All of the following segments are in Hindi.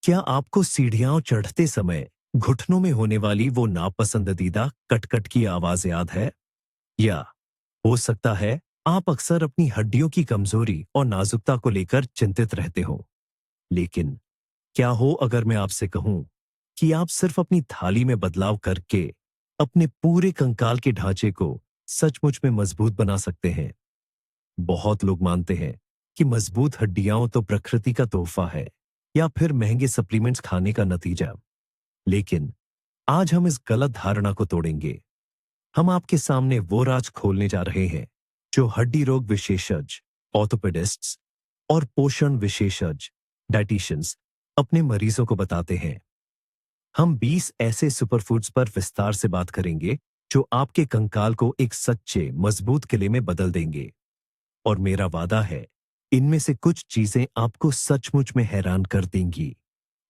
क्या आपको सीढ़ियां चढ़ते समय घुटनों में होने वाली वो नापसंदीदा कट-कट की आवाज याद है? या हो सकता है आप अक्सर अपनी हड्डियों की कमजोरी और नाजुकता को लेकर चिंतित रहते हो। लेकिन क्या हो अगर मैं आपसे कहूं कि आप सिर्फ अपनी थाली में बदलाव करके अपने पूरे कंकाल के ढांचे को सचमुच में मजबूत बना सकते हैं। बहुत लोग मानते हैं कि मजबूत हड्डियां तो प्रकृति का तोहफा है या फिर महंगे सप्लीमेंट्स खाने का नतीजा। लेकिन आज हम इस गलत धारणा को तोड़ेंगे। हम आपके सामने वो राज खोलने जा रहे हैं जो हड्डी रोग विशेषज्ञ, ऑर्थोपेडिस्ट्स और पोषण विशेषज्ञ, डाइटिशियंस अपने मरीजों को बताते हैं। हम 20 ऐसे सुपरफूड्स पर विस्तार से बात करेंगे जो आपके कंकाल को एक सच्चे मजबूत किले में बदल देंगे। और मेरा वादा है, इनमें से कुछ चीजें आपको सचमुच में हैरान कर देंगी।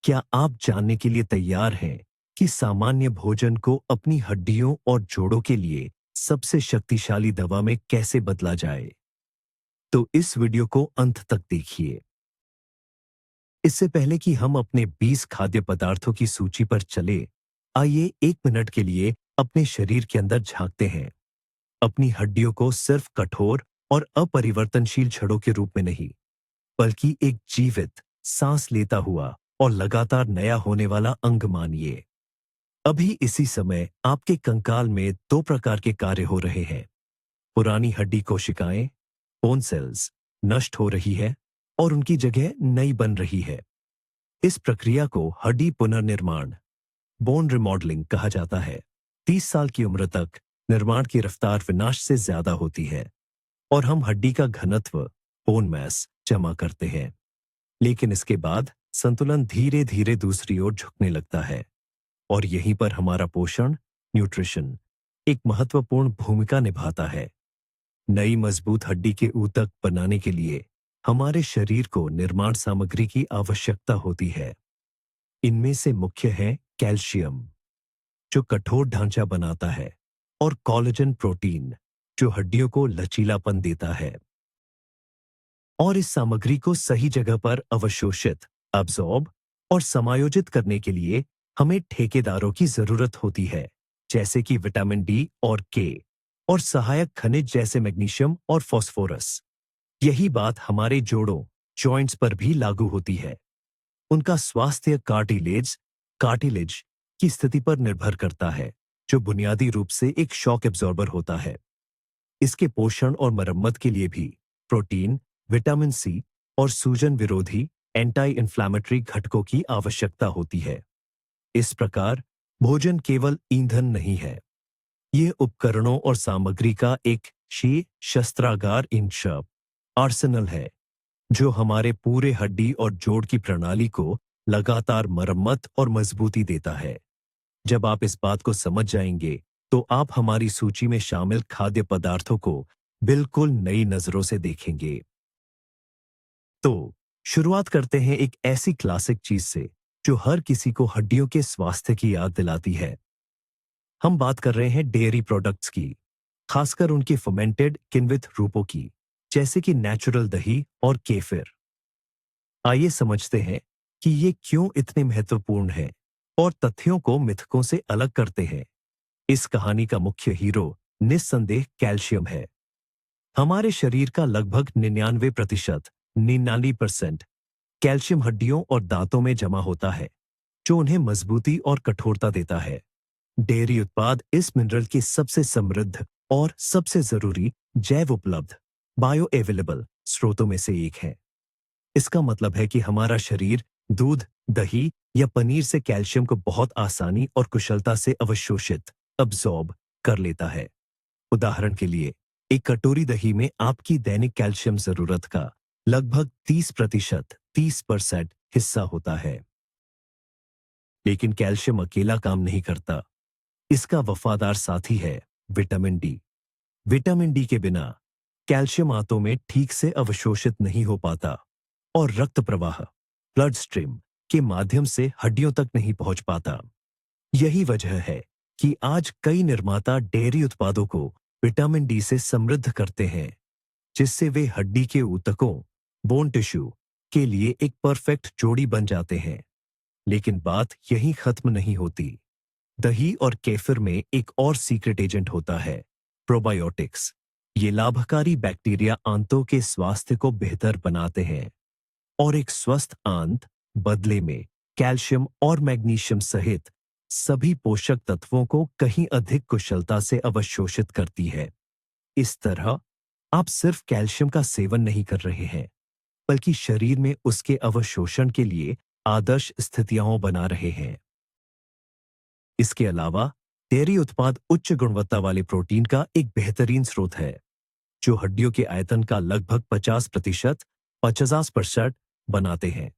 क्या आप जानने के लिए तैयार हैं कि सामान्य भोजन को अपनी हड्डियों और जोड़ों के लिए सबसे शक्तिशाली दवा में कैसे बदला जाए? तो इस वीडियो को अंत तक देखिए। इससे पहले कि हम अपने 20 खाद्य पदार्थों की सूची पर चले, आइए 1 मिनट के लिए अपने शरीर के अंदर झांकते हैं। अपनी हड्डियों को सिर्फ कठोर और अपरिवर्तनशील छड़ों के रूप में नहीं, बल्कि एक जीवित, सांस लेता हुआ और लगातार नया होने वाला अंग मानिए। अभी इसी समय आपके कंकाल में 2 प्रकार के कार्य हो रहे हैं। पुरानी हड्डी कोशिकाएं, बोन सेल्स, नष्ट हो रही है और उनकी जगह नई बन रही है। इस प्रक्रिया को हड्डी पुनर्निर्माण, बोन रिमॉडलिंग कहा जाता है। 30 साल की उम्र तक निर्माण की रफ्तार विनाश से ज्यादा होती है और हम हड्डी का घनत्व, बोन मैस, जमा करते हैं। लेकिन इसके बाद संतुलन धीरे धीरे दूसरी ओर झुकने लगता है और यहीं पर हमारा पोषण, न्यूट्रिशन, एक महत्वपूर्ण भूमिका निभाता है। नई मजबूत हड्डी के ऊतक बनाने के लिए हमारे शरीर को निर्माण सामग्री की आवश्यकता होती है। इनमें से मुख्य है कैल्शियम, जो कठोर ढांचा बनाता है, और कोलेजन प्रोटीन, जो हड्डियों को लचीलापन देता है। और इस सामग्री को सही जगह पर अवशोषित, अब्सॉर्ब और समायोजित करने के लिए हमें ठेकेदारों की जरूरत होती है, जैसे कि विटामिन डी और के, और सहायक खनिज जैसे मैग्नीशियम और फास्फोरस। यही बात हमारे जोड़ों, जॉइंट्स पर भी लागू होती है। उनका स्वास्थ्य कार्टिलेज की स्थिति पर निर्भर करता है, जो बुनियादी रूप से एक शॉक एब्जॉर्बर होता है। इसके पोषण और मरम्मत के लिए भी प्रोटीन, विटामिन सी और सूजन विरोधी एंटी इंफ्लेमेटरी घटकों की आवश्यकता होती है। इस प्रकार भोजन केवल ईंधन नहीं है, ये उपकरणों और सामग्री का एक शस्त्रागार, इंशप आर्सेनल है, जो हमारे पूरे हड्डी और जोड़ की प्रणाली को लगातार मरम्मत और मजबूती देता है। जब आप इस बात को समझ जाएंगे, तो आप हमारी सूची में शामिल खाद्य पदार्थों को बिल्कुल नई नजरों से देखेंगे। तो शुरुआत करते हैं एक ऐसी क्लासिक चीज से जो हर किसी को हड्डियों के स्वास्थ्य की याद दिलाती है। हम बात कर रहे हैं डेयरी प्रोडक्ट्स की, खासकर उनके फर्मेंटेड किण्वित रूपों की, जैसे कि नेचुरल दही और केफिर। आइए समझते हैं कि ये क्यों इतने महत्वपूर्ण हैं और तथ्यों को मिथकों से अलग करते हैं। इस कहानी का मुख्य हीरो निस्संदेह कैल्शियम है। हमारे शरीर का लगभग 99% कैल्शियम हड्डियों और दांतों में जमा होता है, जो उन्हें मजबूती और कठोरता देता है। डेयरी उत्पाद इस मिनरल के सबसे समृद्ध और सबसे जरूरी जैव उपलब्ध, बायो अवेलेबल स्रोतों में से एक है। इसका मतलब है कि हमारा शरीर दूध, दही या पनीर से कैल्शियम को बहुत आसानी और कुशलता से अवशोषित, अब्सॉर्ब कर लेता है। उदाहरण के लिए, एक कटोरी दही में आपकी दैनिक कैल्शियम जरूरत का लगभग 30% हिस्सा होता है। लेकिन कैल्शियम अकेला काम नहीं करता। इसका वफादार साथी है विटामिन डी। विटामिन डी के बिना कैल्शियम आंतों में ठीक से अवशोषित नहीं हो पाता और रक्त प्रवाह, ब्लड स्ट्रीम के माध्यम से हड्डियों तक नहीं पहुंच पाता। यही वजह है कि आज कई निर्माता डेयरी उत्पादों को विटामिन डी से समृद्ध करते हैं, जिससे वे हड्डी के ऊतकों, बोन टिश्यू के लिए एक परफेक्ट जोड़ी बन जाते हैं। लेकिन बात यहीं खत्म नहीं होती। दही और केफिर में एक और सीक्रेट एजेंट होता है, प्रोबायोटिक्स। ये लाभकारी बैक्टीरिया आंतों के स्वास्थ्य को बेहतर बनाते हैं और एक स्वस्थ आंत बदले में कैल्शियम और मैग्नीशियम सहित सभी पोषक तत्वों को कहीं अधिक कुशलता से अवशोषित करती है। इस तरह आप सिर्फ कैल्शियम का सेवन नहीं कर रहे हैं, बल्कि शरीर में उसके अवशोषण के लिए आदर्श स्थितियां बना रहे हैं। इसके अलावा डेयरी उत्पाद उच्च गुणवत्ता वाले प्रोटीन का एक बेहतरीन स्रोत है, जो हड्डियों के आयतन का लगभग 50% बनाते हैं।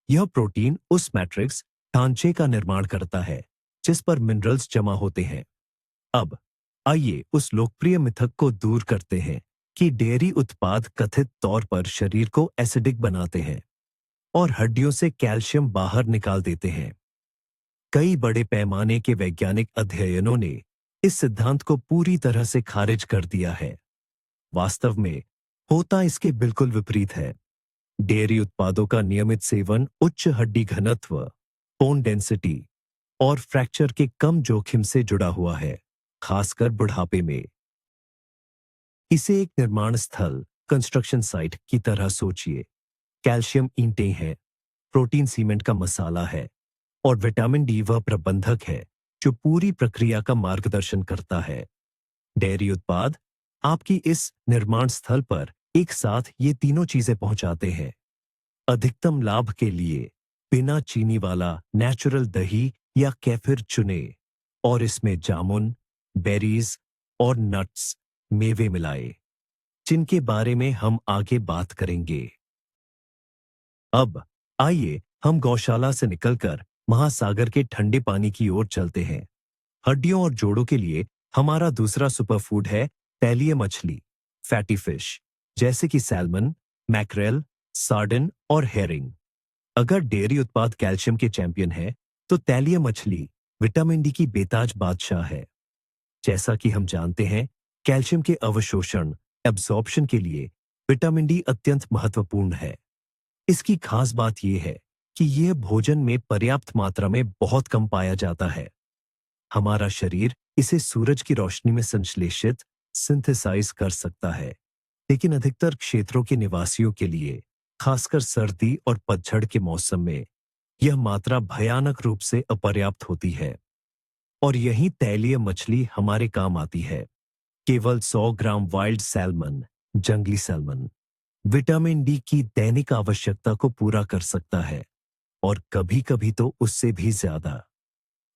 यह प्रोटीन उस मैट्रिक्स ढांचे का निर्माण करता है जिस पर मिनरल्स जमा होते हैं। अब आइए उस लोकप्रिय मिथक को दूर करते हैं कि डेयरी उत्पाद कथित तौर पर शरीर को एसिडिक बनाते हैं और हड्डियों से कैल्शियम बाहर निकाल देते हैं। कई बड़े पैमाने के वैज्ञानिक अध्ययनों ने इस सिद्धांत को पूरी तरह से खारिज कर दिया है। वास्तव में होता इसके बिल्कुल विपरीत है। डेयरी उत्पादों का नियमित सेवन उच्च हड्डी घनत्व, बोन डेंसिटी और फ्रैक्चर के कम जोखिम से जुड़ा हुआ है, खासकर बुढ़ापे में। इसे एक निर्माण स्थल, कंस्ट्रक्शन साइट की तरह सोचिए। कैल्शियम ईंटें हैं, प्रोटीन सीमेंट का मसाला है और विटामिन डी वह प्रबंधक है जो पूरी प्रक्रिया का मार्गदर्शन करता है। डेयरी उत्पाद आपकी इस निर्माण स्थल पर एक साथ ये तीनों चीजें पहुंचाते हैं। अधिकतम लाभ के लिए बिना चीनी वाला नेचुरल दही या केफिर चुने और इसमें जामुन, बेरीज और नट्स, मेवे मिलाए, जिनके बारे में हम आगे बात करेंगे। अब आइए हम गौशाला से निकलकर महासागर के ठंडे पानी की ओर चलते हैं। हड्डियों और जोड़ों के लिए हमारा दूसरा सुपरफूड है तैलीय मछली, फैटी फिश, जैसे कि सैल्मन, मैक्रेल, सार्डिन और हेरिंग। अगर डेयरी उत्पाद कैल्शियम के चैंपियन है, तो तैलीय मछली विटामिन डी की बेताज बादशाह है। जैसा कि हम जानते हैं, कैल्शियम के अवशोषण, एब्जॉर्प्शन के लिए विटामिन डी अत्यंत महत्वपूर्ण है। इसकी खास बात यह है कि यह भोजन में पर्याप्त मात्रा में बहुत कम पाया जाता है। हमारा शरीर इसे सूरज की रोशनी में संश्लेषित, सिंथेसाइज कर सकता है, लेकिन अधिकतर क्षेत्रों के निवासियों के लिए, खासकर सर्दी और पतझड़ के मौसम में, यह मात्रा भयानक रूप से अपर्याप्त होती है। और यही तैलीय मछली हमारे काम आती है। केवल 100 ग्राम वाइल्ड सैल्मन, जंगली सैल्मन, विटामिन डी की दैनिक आवश्यकता को पूरा कर सकता है और कभी-कभी तो उससे भी ज्यादा।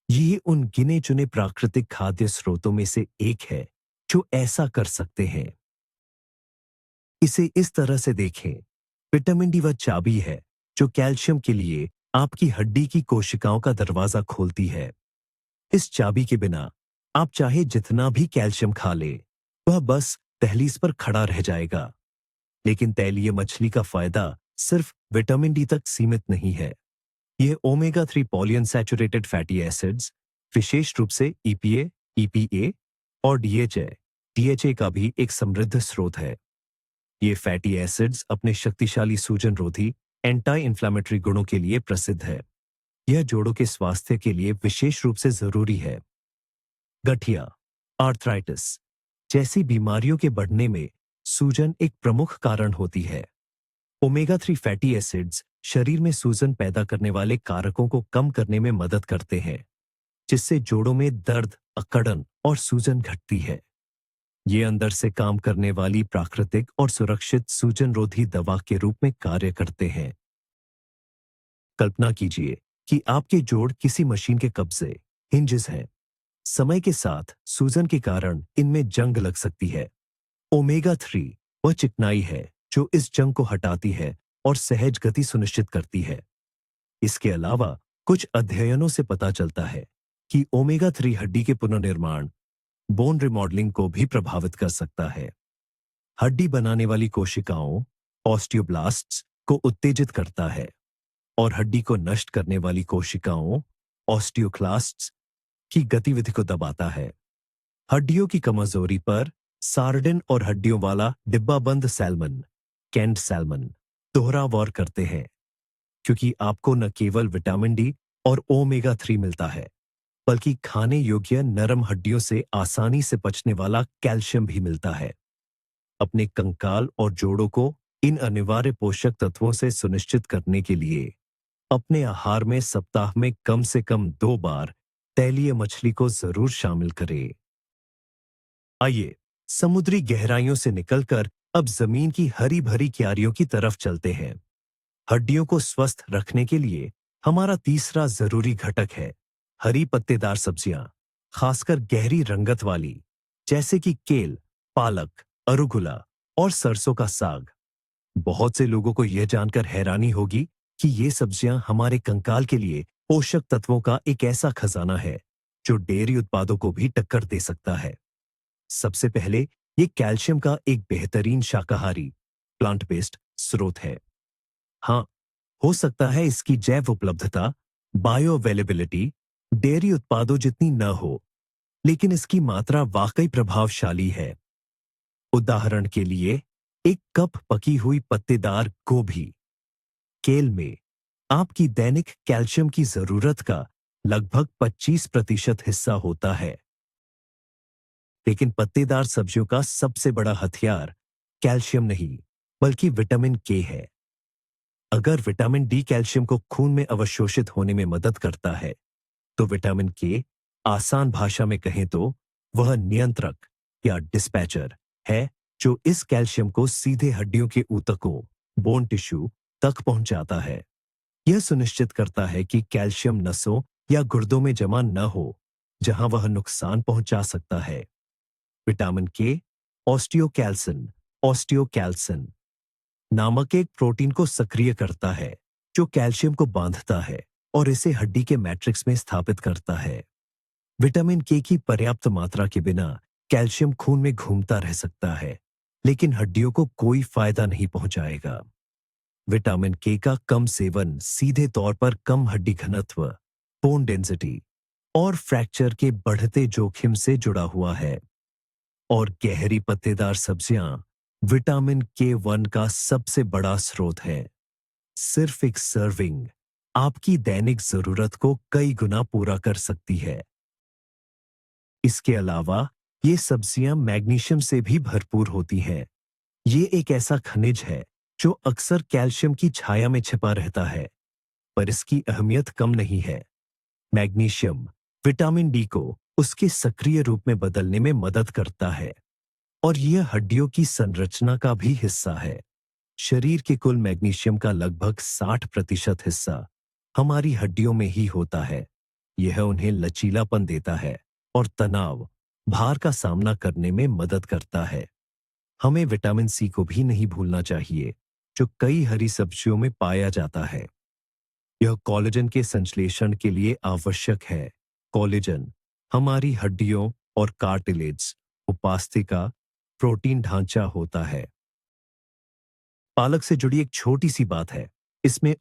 ये उन गिने चुने प्राकृतिक खाद्य स्रोतों में से एक है जो ऐसा कर सकते हैं। इसे इस तरह से देखें, विटामिन डी वह चाबी है जो कैल्शियम के लिए आपकी हड्डी की कोशिकाओं का दरवाजा खोलती है। इस चाबी के बिना आप चाहे जितना भी कैल्शियम खा ले, वह बस दहलीज पर खड़ा रह जाएगा। लेकिन तैलीय मछली का फायदा सिर्फ विटामिन डी तक सीमित नहीं है। यह ओमेगा 3 पॉलीअनसैचुरेटेड फैटी एसिड्स, विशेष रूप से ईपीए, ईपीए और डीएचए का भी एक समृद्ध स्रोत है। ये फैटी एसिड्स अपने शक्तिशाली सूजन रोधी, एंटी इंफ्लेमेटरी गुणों के लिए प्रसिद्ध है। यह जोड़ों के स्वास्थ्य के लिए विशेष रूप से जरूरी है। गठिया, आर्थराइटिस जैसी बीमारियों के बढ़ने में सूजन एक प्रमुख कारण होती है। ओमेगा 3 फैटी एसिड्स शरीर में सूजन पैदा करने वाले कारकों को कम करने में मदद करते हैं, जिससे जोड़ों में दर्द, अकड़न और सूजन घटती है। ये अंदर से काम करने वाली प्राकृतिक और सुरक्षित सूजन रोधी दवा के रूप में कार्य करते हैं। कल्पना कीजिए कि आपके जोड़ किसी मशीन के कब्जे, हिंजेस हैं। समय के साथ सूजन के कारण इनमें जंग लग सकती है। ओमेगा 3 वह चिकनाई है जो इस जंग को हटाती है और सहज गति सुनिश्चित करती है। इसके अलावा कुछ अध्ययनों से पता चलता है कि ओमेगा 3 हड्डी के पुनर्निर्माण, बोन रिमॉडलिंग को भी प्रभावित कर सकता है। हड्डी बनाने वाली कोशिकाओं, ऑस्टियोब्लास्ट्स को उत्तेजित करता है और हड्डी को नष्ट करने वाली कोशिकाओं, ऑस्टियोक्लास्ट्स की गतिविधि को दबाता है। हड्डियों की कमजोरी पर सार्डिन और हड्डियों वाला डिब्बाबंद सैल्मन, कैंड सैल्मन, दोहरा वार करते हैं, क्योंकि आपको न केवल विटामिन डी और ओमेगा 3 मिलता है, बल्कि खाने योग्य नरम हड्डियों से आसानी से पचने वाला कैल्शियम भी मिलता है। अपने कंकाल और जोड़ों को इन अनिवार्य पोषक तत्वों से सुनिश्चित करने के लिए अपने आहार में सप्ताह में कम से कम 2 बार तैलीय मछली को जरूर शामिल करें। आइए समुद्री गहराइयों से निकलकर अब जमीन की हरी भरी क्यारियों की तरफ चलते हैं। हड्डियों को स्वस्थ रखने के लिए हमारा तीसरा जरूरी घटक है हरी पत्तेदार सब्जियां, खासकर गहरी रंगत वाली, जैसे कि केल, पालक, अरुगुला और सरसों का साग। बहुत से लोगों को यह जानकर हैरानी होगी कि ये सब्जियां हमारे कंकाल के लिए पोषक तत्वों का एक ऐसा खजाना है जो डेयरी उत्पादों को भी टक्कर दे सकता है। सबसे पहले, ये कैल्शियम का एक बेहतरीन शाकाहारी प्लांट बेस्ड स्रोत है। हाँ, हो सकता है इसकी जैव उपलब्धता, बायो अवेलेबिलिटी डेयरी उत्पादों जितनी न हो, लेकिन इसकी मात्रा वाकई प्रभावशाली है। उदाहरण के लिए, एक कप पकी हुई पत्तेदार गोभी, केल में आपकी दैनिक कैल्शियम की जरूरत का लगभग 25% हिस्सा होता है। लेकिन पत्तेदार सब्जियों का सबसे बड़ा हथियार कैल्शियम नहीं, बल्कि विटामिन के है। अगर विटामिन डी कैल्शियम को खून में अवशोषित होने में मदद करता है, तो विटामिन के, आसान भाषा में कहें तो, वह नियंत्रक या डिस्पैचर है जो इस कैल्शियम को सीधे हड्डियों के ऊतकों, बोन टिश्यू तक पहुंचाता है। यह सुनिश्चित करता है कि कैल्शियम नसों या गुर्दों में जमा न हो, जहां वह नुकसान पहुंचा सकता है। विटामिन के ऑस्टियोकैल्सिन ऑस्टियोकैल्सिन नामक एक प्रोटीन को सक्रिय करता है जो कैल्शियम को बांधता है और इसे हड्डी के मैट्रिक्स में स्थापित करता है। विटामिन के की पर्याप्त मात्रा के बिना कैल्शियम खून में घूमता रह सकता है, लेकिन हड्डियों को कोई फायदा नहीं पहुंचाएगा। विटामिन के का कम सेवन सीधे तौर पर कम हड्डी घनत्व, बोन डेंसिटी और फ्रैक्चर के बढ़ते जोखिम से जुड़ा हुआ है। और गहरी पत्तेदार सब्जियां विटामिन के 1 का सबसे बड़ा स्रोत है। सिर्फ एक सर्विंग आपकी दैनिक जरूरत को कई गुना पूरा कर सकती है। इसके अलावा ये सब्जियां मैग्नीशियम से भी भरपूर होती हैं। ये एक ऐसा खनिज है जो अक्सर कैल्शियम की छाया में छिपा रहता है, पर इसकी अहमियत कम नहीं है। मैग्नीशियम विटामिन डी को उसके सक्रिय रूप में बदलने में मदद करता है और यह हड्डियों की संरचना का भी हिस्सा है। शरीर के कुल मैग्नीशियम का लगभग 60% हिस्सा हमारी हड्डियों में ही होता है। यह उन्हें लचीलापन देता है और तनाव, भार का सामना करने में मदद करता है। हमें विटामिन सी को भी नहीं भूलना चाहिए, जो कई हरी सब्जियों में पाया जाता है। यह कोलेजन के संश्लेषण के लिए आवश्यक है। कोलेजन हमारी हड्डियों और कार्टिलेज, उपास्थि का प्रोटीन ढांचा होता है। पालक से जुड़ी एक छोटी सी बात है, इसमें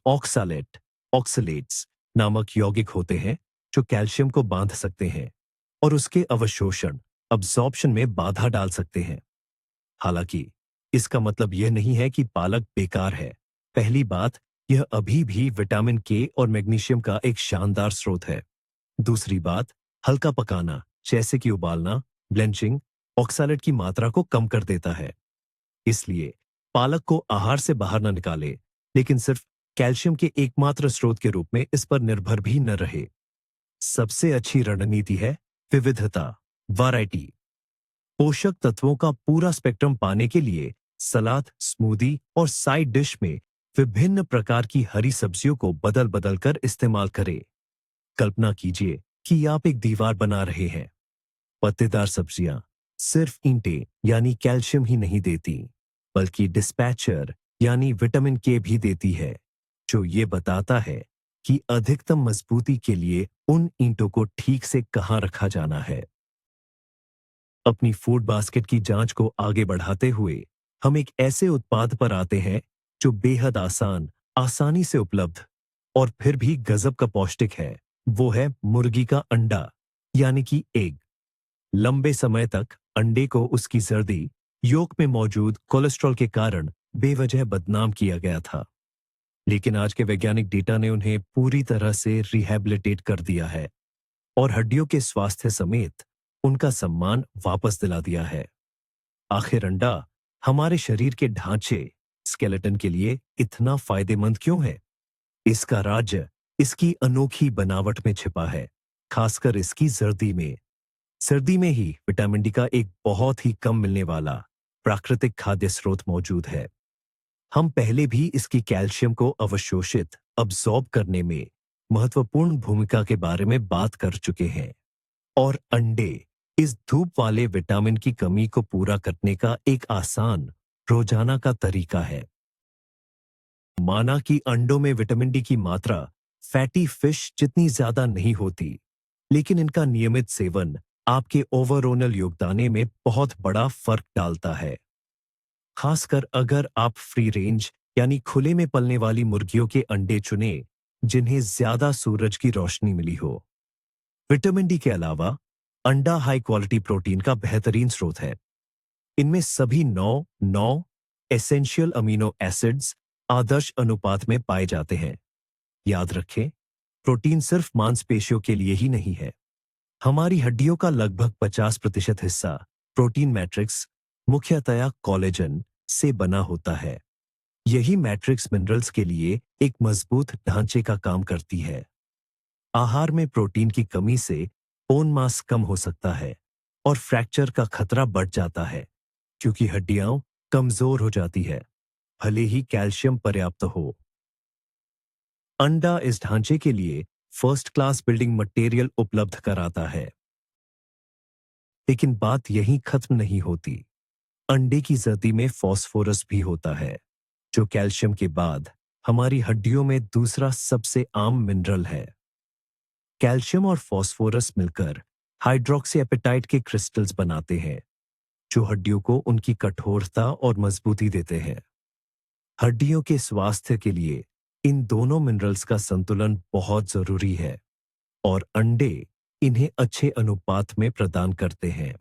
ऑक्सलेट्स नामक यौगिक होते हैं जो कैल्शियम को बांध सकते हैं और उसके अवशोषण, अब्जॉर्प्शन में बाधा डाल सकते हैं। हालांकि इसका मतलब यह नहीं है कि पालक बेकार है। पहली बात, यह अभी भी विटामिन के और मैग्नीशियम का एक शानदार स्रोत है। दूसरी बात, हल्का पकाना, जैसे कि उबालना, ब्लेंचिंग, ऑक्सलेट की मात्रा को कम कर देता है। इसलिए पालक को आहार से बाहर न निकाले, लेकिन सिर्फ कैल्शियम के एकमात्र स्रोत के रूप में इस पर निर्भर भी न रहे। सबसे अच्छी रणनीति है विविधता, वैरायटी। पोषक तत्वों का पूरा स्पेक्ट्रम पाने के लिए सलाद, स्मूदी और साइड डिश में विभिन्न प्रकार की हरी सब्जियों को बदल बदल कर इस्तेमाल करें। कल्पना कीजिए कि आप एक दीवार बना रहे हैं। पत्तेदार सब्जियां सिर्फ ईंटें यानी कैल्शियम ही नहीं देती, बल्कि डिस्पैचर यानी विटामिन के भी देती है, जो ये बताता है कि अधिकतम मजबूती के लिए उन ईंटों को ठीक से कहां रखा जाना है। अपनी फूड बास्केट की जांच को आगे बढ़ाते हुए हम एक ऐसे उत्पाद पर आते हैं जो बेहद आसान, आसानी से उपलब्ध और फिर भी गजब का पौष्टिक है। वो है मुर्गी का अंडा, यानी कि एग। लंबे समय तक अंडे को उसकी जर्दी, योक में मौजूद कोलेस्ट्रॉल के कारण बेवजह बदनाम किया गया था। लेकिन आज के वैज्ञानिक डेटा ने उन्हें पूरी तरह से रिहैबिलिटेट कर दिया है और हड्डियों के स्वास्थ्य समेत उनका सम्मान वापस दिला दिया है। आखिर अंडा हमारे शरीर के ढांचे स्केलेटन के लिए इतना फायदेमंद क्यों है? इसका राज इसकी अनोखी बनावट में छिपा है, खासकर इसकी जर्दी में। सर्दी में ही विटामिन डी का एक बहुत ही कम मिलने वाला प्राकृतिक खाद्य स्रोत मौजूद है। हम पहले भी इसकी कैल्शियम को अवशोषित अब्सॉर्ब करने में महत्वपूर्ण भूमिका के बारे में बात कर चुके हैं। और अंडे इस धूप वाले विटामिन की कमी को पूरा करने का एक आसान रोजाना का तरीका है। माना कि अंडों में विटामिन डी की मात्रा फैटी फिश जितनी ज्यादा नहीं होती, लेकिन इनका नियमित सेवन आपके ओवरऑल योगदान में बहुत बड़ा फर्क डालता है। खासकर अगर आप फ्री रेंज यानी खुले में पलने वाली मुर्गियों के अंडे चुने जिन्हें ज्यादा सूरज की रोशनी मिली हो। विटामिन डी के अलावा अंडा हाई क्वालिटी प्रोटीन का बेहतरीन स्रोत है। इनमें सभी 9 एसेंशियल अमीनो एसिड्स आदर्श अनुपात में पाए जाते हैं। याद रखें, प्रोटीन सिर्फ मांसपेशियों के लिए ही नहीं है। हमारी हड्डियों का लगभग 50% हिस्सा प्रोटीन मैट्रिक्स मुख्यतया कोलेजन से बना होता है। यही मैट्रिक्स मिनरल्स के लिए एक मजबूत ढांचे का काम करती है। आहार में प्रोटीन की कमी से बोन मास कम हो सकता है और फ्रैक्चर का खतरा बढ़ जाता है, क्योंकि हड्डियां कमजोर हो जाती है, भले ही कैल्शियम पर्याप्त हो। अंडा इस ढांचे के लिए फर्स्ट क्लास बिल्डिंग मटेरियल उपलब्ध कराता है। लेकिन बात यहीं खत्म नहीं होती। अंडे की जर्दी में फास्फोरस भी होता है, जो कैल्शियम के बाद हमारी हड्डियों में दूसरा सबसे आम मिनरल है। कैल्शियम और फास्फोरस मिलकर हाइड्रोक्सी एपेटाइट के क्रिस्टल्स बनाते हैं, जो हड्डियों को उनकी कठोरता और मजबूती देते हैं। हड्डियों के स्वास्थ्य के लिए इन दोनों मिनरल्स का संतुलन बहुत जरूरी है और अंडे इन्हें अच्छे अनुपात में प्रदान करते हैं।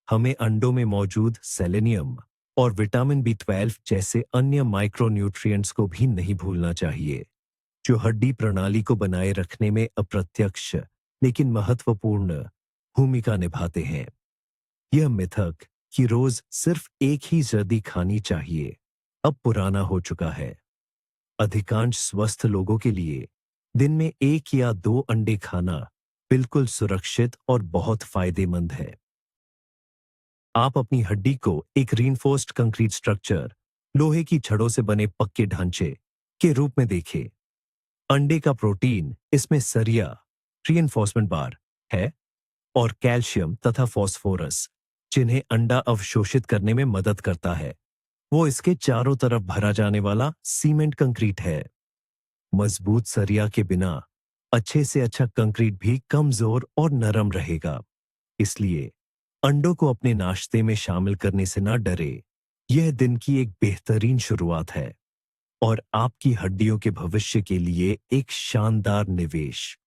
हमें अंडों में मौजूद सेलेनियम और विटामिन बी 12 जैसे अन्य माइक्रोन्यूट्रिएंट्स को भी नहीं भूलना चाहिए, जो हड्डी प्रणाली को बनाए रखने में अप्रत्यक्ष लेकिन महत्वपूर्ण भूमिका निभाते हैं। यह मिथक कि रोज सिर्फ एक ही जर्दी खानी चाहिए अब पुराना हो चुका है। अधिकांश स्वस्थ लोगों के लिए दिन में 1 या 2 अंडे खाना बिल्कुल सुरक्षित और बहुत फायदेमंद है। आप अपनी हड्डी को एक रीइंफोर्स्ड कंक्रीट स्ट्रक्चर, लोहे की छड़ों से बने पक्के ढांचे के रूप में देखें। अंडे का प्रोटीन इसमें सरिया रीइंफोर्समेंट बार है और कैल्शियम तथा फास्फोरस, जिन्हें अंडा अवशोषित करने में मदद करता है, वो इसके चारों तरफ भरा जाने वाला सीमेंट कंक्रीट है। मजबूत सरिया के बिना अच्छे से अच्छा कंक्रीट भी कमजोर और नरम रहेगा। इसलिए अंडों को अपने नाश्ते में शामिल करने से ना डरे। यह दिन की एक बेहतरीन शुरुआत है और आपकी हड्डियों के भविष्य के लिए एक शानदार निवेश।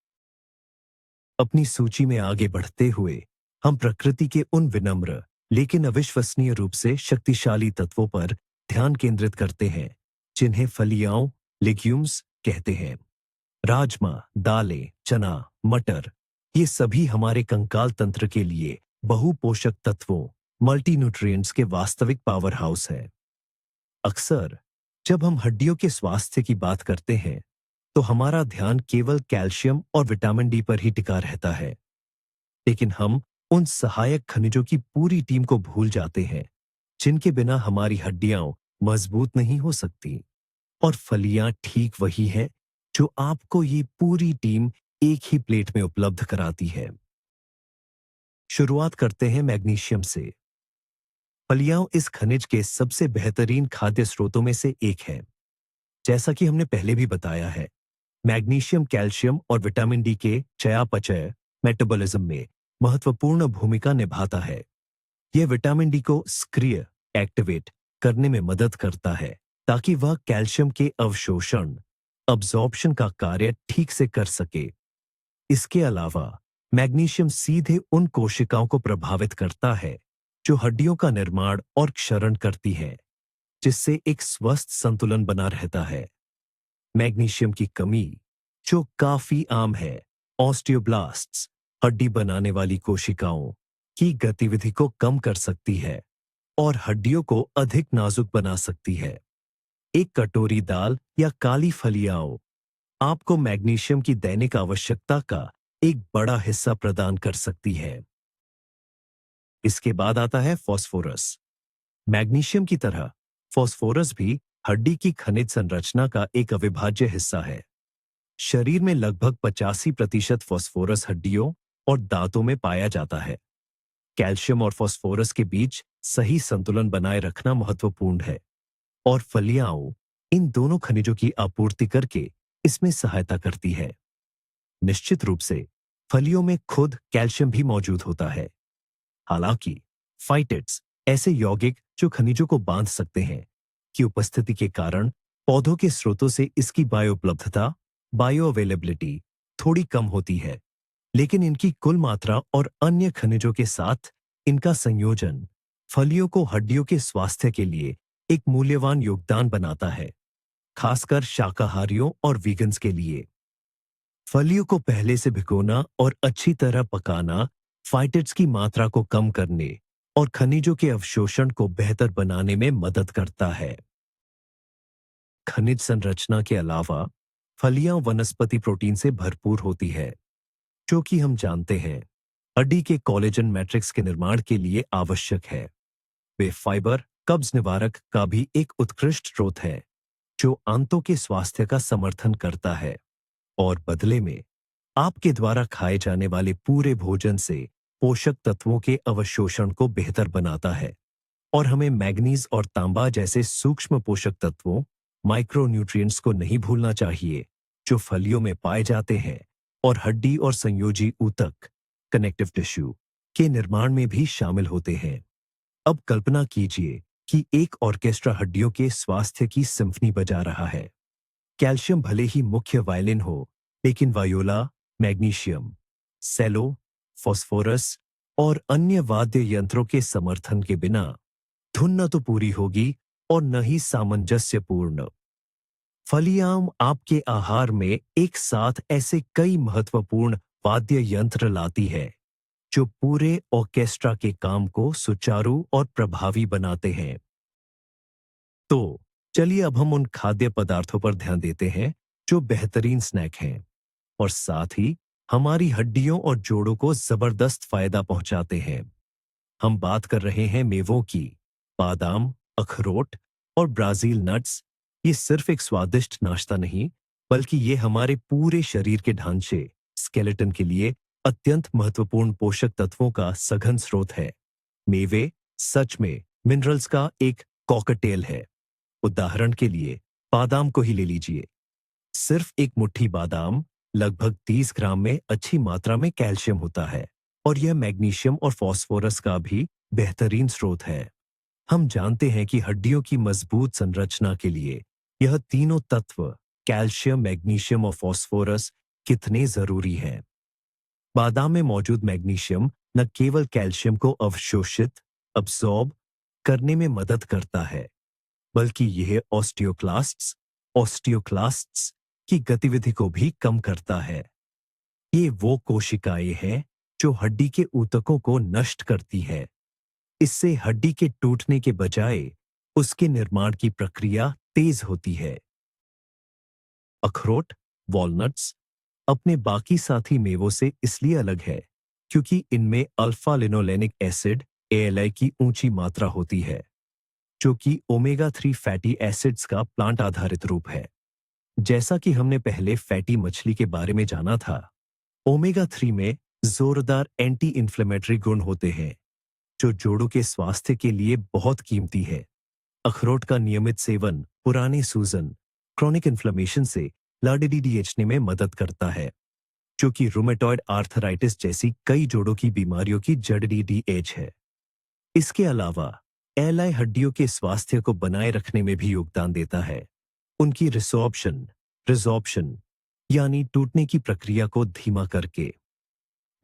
अपनी सूची में आगे बढ़ते हुए हम प्रकृति के उन विनम्र लेकिन अविश्वसनीय रूप से शक्तिशाली तत्वों पर ध्यान केंद्रित करते हैं, जिन्हें फलियां लेग्यूम्स कहते हैं। राजमा, दालें, चना, मटर, ये सभी हमारे कंकाल तंत्र के लिए बहुपोषक तत्वों मल्टीन्यूट्रिएंट्स के वास्तविक पावर हाउस है। अक्सर जब हम हड्डियों के स्वास्थ्य की बात करते हैं तो हमारा ध्यान केवल कैल्शियम और विटामिन डी पर ही टिका रहता है, लेकिन हम उन सहायक खनिजों की पूरी टीम को भूल जाते हैं, जिनके बिना हमारी हड्डियां मजबूत नहीं हो सकती। और फलियां ठीक वही है जो आपको ये पूरी टीम एक ही प्लेट में उपलब्ध कराती है। शुरुआत करते हैं मैग्नीशियम से। फलियां इस खनिज के सबसे बेहतरीन खाद्य स्रोतों में से एक है। जैसा कि हमने पहले भी बताया है, मैग्नीशियम कैल्शियम और विटामिन डी के चयापचय मेटाबॉलिज्म में महत्वपूर्ण भूमिका निभाता है। यह विटामिन डी को सक्रिय एक्टिवेट करने में मदद करता है, ताकि वह कैल्शियम के अवशोषण अब्जॉर्प्शन का कार्य ठीक से कर सके। इसके अलावा मैग्नीशियम सीधे उन कोशिकाओं को प्रभावित करता है जो हड्डियों का निर्माण और क्षरण करती हैं, जिससे एक स्वस्थ संतुलन बना रहता है। मैग्नीशियम की कमी, जो काफी आम है, ऑस्टियोब्लास्ट्स, हड्डी बनाने वाली कोशिकाओं की गतिविधि को कम कर सकती है और हड्डियों को अधिक नाजुक बना सकती है। एक कटोरी दाल या काली फलियां आपको मैग्नीशियम की दैनिक आवश्यकता का एक बड़ा हिस्सा प्रदान कर सकती है। इसके बाद आता है फास्फोरस। मैग्नीशियम की तरह फास्फोरस भी हड्डी की खनिज संरचना का एक अविभाज्य हिस्सा है। शरीर में लगभग 85% फास्फोरस हड्डियों और दांतों में पाया जाता है। कैल्शियम और फास्फोरस के बीच सही संतुलन बनाए रखना महत्वपूर्ण है और फलियां इन दोनों खनिजों की आपूर्ति करके इसमें सहायता करती है। निश्चित रूप से फलियों में खुद कैल्शियम भी मौजूद होता है। हालांकि फाइटेट्स, ऐसे यौगिक जो खनिजों को बांध सकते हैं, की उपस्थिति के कारण पौधों के स्रोतों से इसकी बायोउपलब्धता, बायो अवेलेबिलिटी थोड़ी कम होती है, लेकिन इनकी कुल मात्रा और अन्य खनिजों के साथ इनका संयोजन फलियों को हड्डियों के स्वास्थ्य के लिए एक मूल्यवान योगदान बनाता है, खासकर शाकाहारियों और वीगन्स के लिए। फलियों को पहले से भिगोना और अच्छी तरह पकाना फाइटेट्स की मात्रा को कम करने और खनिजों के अवशोषण को बेहतर बनाने में मदद करता है। खनिज संरचना के अलावा फलियां वनस्पति प्रोटीन से भरपूर होती है, जो कि हम जानते हैं हड्डी के कोलेजन मैट्रिक्स के निर्माण के लिए आवश्यक है। वे फाइबर, कब्ज निवारक का भी एक उत्कृष्ट स्रोत है, जो आंतों के स्वास्थ्य का समर्थन करता है और बदले में आपके द्वारा खाए जाने वाले पूरे भोजन से पोषक तत्वों के अवशोषण को बेहतर बनाता है और हमें मैग्नीज और तांबा जैसे सूक्ष्म पोषक तत्वों, माइक्रोन्यूट्रिएंट्स को नहीं भूलना चाहिए, जो फलियों में पाए जाते हैं और हड्डी और संयोजी ऊतक, कनेक्टिव टिश्यू के निर्माण में भी शामिल होते हैं। अब कल्पना कीजिए कि एक ऑर्केस्ट्रा हड्डियों के स्वास्थ्य की सिम्फनी बजा रहा है। कैल्शियम भले ही मुख्य वायलिन हो, लेकिन वायोला, मैग्नीशियम, सेलो, फास्फोरस और अन्य वाद्य यंत्रों के समर्थन के बिना धुन न तो पूरी होगी और न ही सामंजस्यपूर्ण। फलियां आपके आहार में एक साथ ऐसे कई महत्वपूर्ण वाद्य यंत्र लाती है, जो पूरे ऑर्केस्ट्रा के काम को सुचारू और प्रभावी बनाते हैं। तो चलिए अब हम उन खाद्य पदार्थों पर ध्यान देते हैं जो बेहतरीन स्नैक हैं और साथ ही हमारी हड्डियों और जोड़ों को जबरदस्त फायदा पहुंचाते हैं। हम बात कर रहे हैं मेवों की। बादाम, अखरोट और ब्राजील नट्स ये सिर्फ एक स्वादिष्ट नाश्ता नहीं, बल्कि ये हमारे पूरे शरीर के ढांचे, स्केलेटन के लिए अत्यंत महत्वपूर्ण पोषक तत्वों का सघन स्रोत है। मेवे सच में मिनरल्स का एक कॉकटेल है। उदाहरण के लिए बादाम को ही ले लीजिए। सिर्फ एक मुट्ठी बादाम लगभग 30 ग्राम में अच्छी मात्रा में कैल्शियम होता है और यह मैग्नीशियम और फास्फोरस का भी बेहतरीन स्रोत है। हम जानते हैं कि हड्डियों की मजबूत संरचना के लिए यह तीनों तत्व, कैल्शियम, मैग्नीशियम और फास्फोरस, कितने जरूरी हैं। बादाम में मौजूद मैग्नीशियम न केवल कैल्शियम को अवशोषित, अब्सॉर्ब करने में मदद करता है, बल्कि यह ऑस्टियोक्लास्ट्स की गतिविधि को भी कम करता है। ये वो कोशिकाएं हैं जो हड्डी के ऊतकों को नष्ट करती है। इससे हड्डी के टूटने के बजाय उसके निर्माण की प्रक्रिया तेज होती है। अखरोट, वॉलनट्स अपने बाकी साथी मेवों से इसलिए अलग है क्योंकि इनमें अल्फा लिनोलेनिक एसिड ALA की ऊंची मात्रा होती है, जो कि ओमेगा 3 फैटी एसिड्स का प्लांट आधारित रूप है। जैसा कि हमने पहले फैटी मछली के बारे में जाना था, ओमेगा 3 में जोरदार एंटी इंफ्लेमेटरी गुण होते हैं, जो जोड़ों के स्वास्थ्य के लिए बहुत कीमती है। अखरोट का नियमित सेवन पुराने सूजन, क्रॉनिक इन्फ्लेमेशन से लड़ने में मदद करता है, जो कि रूमेटॉइड आर्थराइटिस जैसी कई जोड़ों की बीमारियों की जड़ी है। इसके अलावा एलाई हड्डियों के स्वास्थ्य को बनाए रखने में भी योगदान देता है, उनकी रिजॉर्प्शन यानी टूटने की प्रक्रिया को धीमा करके।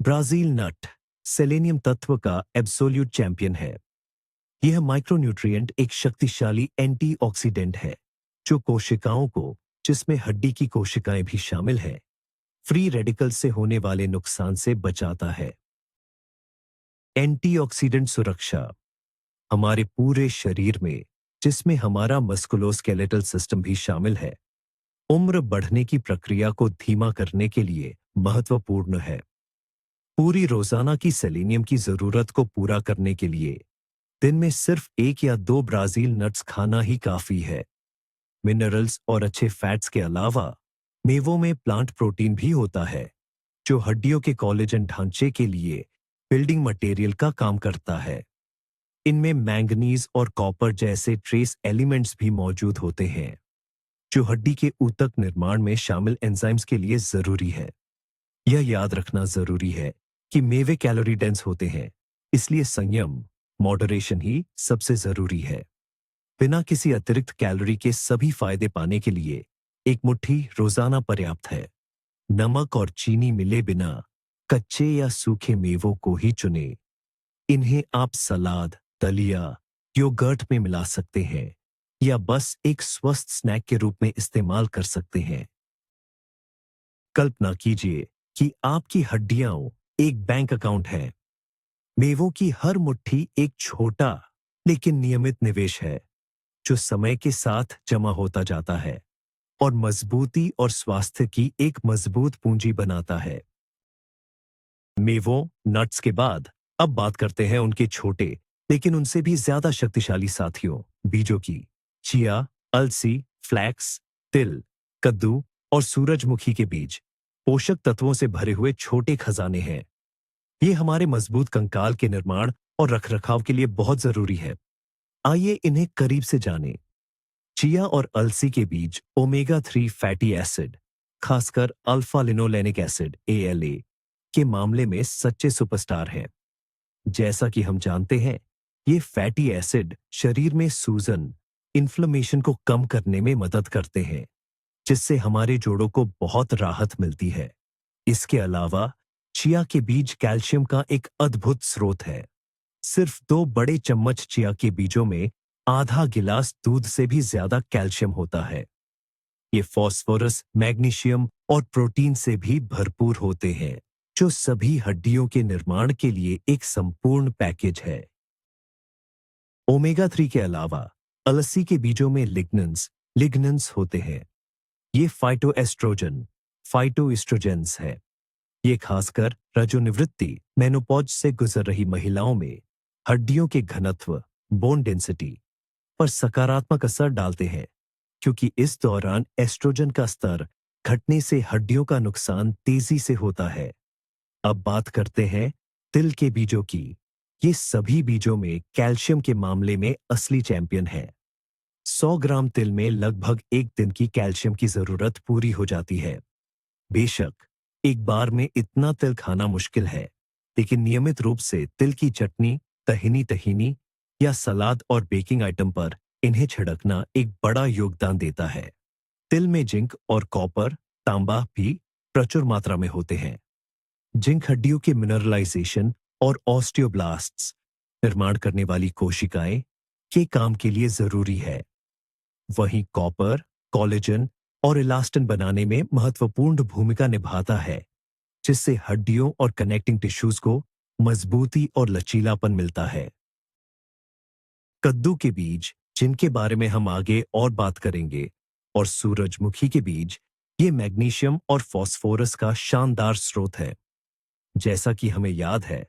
ब्राजील नट सेलेनियम तत्व का एब्सोल्यूट चैंपियन है। यह माइक्रोन्यूट्रिएंट एक शक्तिशाली एंटीऑक्सीडेंट है, जो कोशिकाओं को जिसमें हड्डी की कोशिकाएं भी शामिल हैं, फ्री रेडिकल से होने वाले नुकसान से बचाता है। एंटीऑक्सीडेंट सुरक्षा हमारे पूरे शरीर में, जिसमें हमारा मस्कुलोस्केलेटल सिस्टम भी शामिल है, उम्र बढ़ने की प्रक्रिया को धीमा करने के लिए महत्वपूर्ण है। पूरी रोजाना की सेलेनियम की जरूरत को पूरा करने के लिए दिन में सिर्फ 1 या 2 ब्राजील नट्स खाना ही काफी है। मिनरल्स और अच्छे फैट्स के अलावा मेवों में प्लांट प्रोटीन भी होता है, जो हड्डियों के कोलेजन ढांचे के लिए बिल्डिंग मटेरियल का काम करता है। इनमें मैंगनीज और कॉपर जैसे ट्रेस एलिमेंट्स भी मौजूद होते हैं, जो हड्डी के ऊतक निर्माण में शामिल एंजाइम्स के लिए जरूरी है। यह याद रखना जरूरी है कि मेवे कैलोरी डेंस होते हैं, इसलिए संयम, मॉडरेशन ही सबसे जरूरी है। बिना किसी अतिरिक्त कैलोरी के सभी फायदे पाने के लिए एक मुट्ठी रोजाना पर्याप्त है। नमक और चीनी मिले बिना कच्चे या सूखे मेवों को ही चुनें। इन्हें आप सलाद, दलिया, योगर्ट में मिला सकते हैं या बस एक स्वस्थ स्नैक के रूप में इस्तेमाल कर सकते हैं। कल्पना कीजिए कि आपकी हड्डियां एक बैंक अकाउंट है। मेवों की हर मुट्ठी एक छोटा लेकिन नियमित निवेश है, जो समय के साथ जमा होता जाता है और मजबूती और स्वास्थ्य की एक मजबूत पूंजी बनाता है। मेवों, नट्स के बाद अब बात करते हैं उनके छोटे लेकिन उनसे भी ज्यादा शक्तिशाली साथियों, बीजों की। चिया, अलसी, फ्लैक्स, तिल, कद्दू और सूरजमुखी के बीज पोषक तत्वों से भरे हुए छोटे खजाने हैं। ये हमारे मजबूत कंकाल के निर्माण और रखरखाव के लिए बहुत जरूरी है। आइए इन्हें करीब से जानें। चिया और अलसी के बीज ओमेगा 3 फैटी एसिड, खासकर अल्फा लिनोलेनिक एसिड ALA के मामले में सच्चे सुपरस्टार हैं। जैसा कि हम जानते हैं, ये फैटी एसिड शरीर में सूजन, इन्फ्लेमेशन को कम करने में मदद करते हैं, जिससे हमारे जोड़ों को बहुत राहत मिलती है। इसके अलावा चिया के बीज कैल्शियम का एक अद्भुत स्रोत है। सिर्फ 2 बड़े चम्मच चिया के बीजों में आधा गिलास दूध से भी ज्यादा कैल्शियम होता है। ये फास्फोरस, मैग्नीशियम और प्रोटीन से भी भरपूर होते हैं, जो सभी हड्डियों के निर्माण के लिए एक संपूर्ण पैकेज है। ओमेगा 3 के अलावा अलसी के बीजों में लिग्नन्स होते हैं। ये फाइटोएस्ट्रोजन, फाइटोइस्ट्रोजेंस है। ये खासकर रजोनिवृत्ति, मेनोपॉज से गुजर रही महिलाओं में हड्डियों के घनत्व, बोन डेंसिटी पर सकारात्मक असर डालते हैं, क्योंकि इस दौरान एस्ट्रोजन का स्तर घटने से हड्डियों का नुकसान तेजी से होता है। अब बात करते हैं तिल के बीजों की। ये सभी बीजों में कैल्शियम के मामले में असली चैंपियन है। 100 ग्राम तिल में लगभग 1 दिन की कैल्शियम की जरूरत पूरी हो जाती है। बेशक एक बार में इतना तिल खाना मुश्किल है, लेकिन नियमित रूप से तिल की चटनी, तहीनी या सलाद और बेकिंग आइटम पर इन्हें छिड़कना एक बड़ा योगदान देता है। तिल में जिंक और कॉपर, तांबा भी प्रचुर मात्रा में होते हैं। जिंक हड्डियों के मिनरलाइजेशन और ऑस्टियोब्लास्ट्स, निर्माण करने वाली कोशिकाएं, के काम के लिए जरूरी है। वहीं कॉपर कोलेजन और इलास्टिन बनाने में महत्वपूर्ण भूमिका निभाता है, जिससे हड्डियों और कनेक्टिंग टिश्यूज को मजबूती और लचीलापन मिलता है। कद्दू के बीज, जिनके बारे में हम आगे और बात करेंगे, और सूरजमुखी के बीज, ये मैग्नीशियम और फास्फोरस का शानदार स्रोत है। जैसा कि हमें याद है,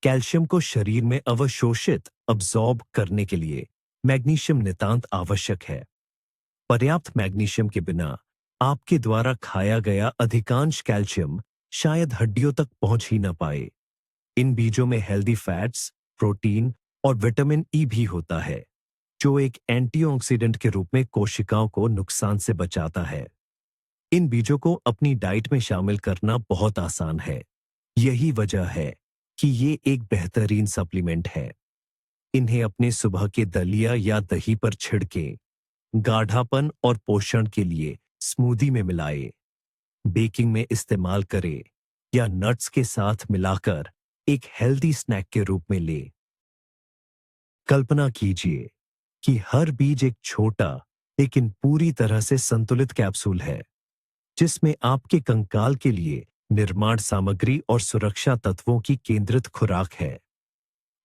कैल्शियम को शरीर में अवशोषित अब्सॉर्ब करने के लिए मैग्नीशियम नितांत आवश्यक है। पर्याप्त मैग्नीशियम के बिना आपके द्वारा खाया गया अधिकांश कैल्शियम शायद हड्डियों तक पहुंच ही न पाए। इन बीजों में हेल्दी फैट्स, प्रोटीन और विटामिन ई भी होता है, जो एक एंटीऑक्सीडेंट के रूप में कोशिकाओं को नुकसान से बचाता है। इन बीजों को अपनी डाइट में शामिल करना बहुत आसान है। यही वजह है कि ये एक बेहतरीन सप्लीमेंट है। इन्हें अपने सुबह के दलिया या दही पर छिड़के, गाढ़ापन और पोषण के लिए स्मूदी में मिलाए, बेकिंग में इस्तेमाल करें या नट्स के साथ मिलाकर एक हेल्दी स्नैक के रूप में ले। कल्पना कीजिए कि हर बीज एक छोटा लेकिन पूरी तरह से संतुलित कैप्सूल है, जिसमें आपके कंकाल के लिए निर्माण सामग्री और सुरक्षा तत्वों की केंद्रित खुराक है।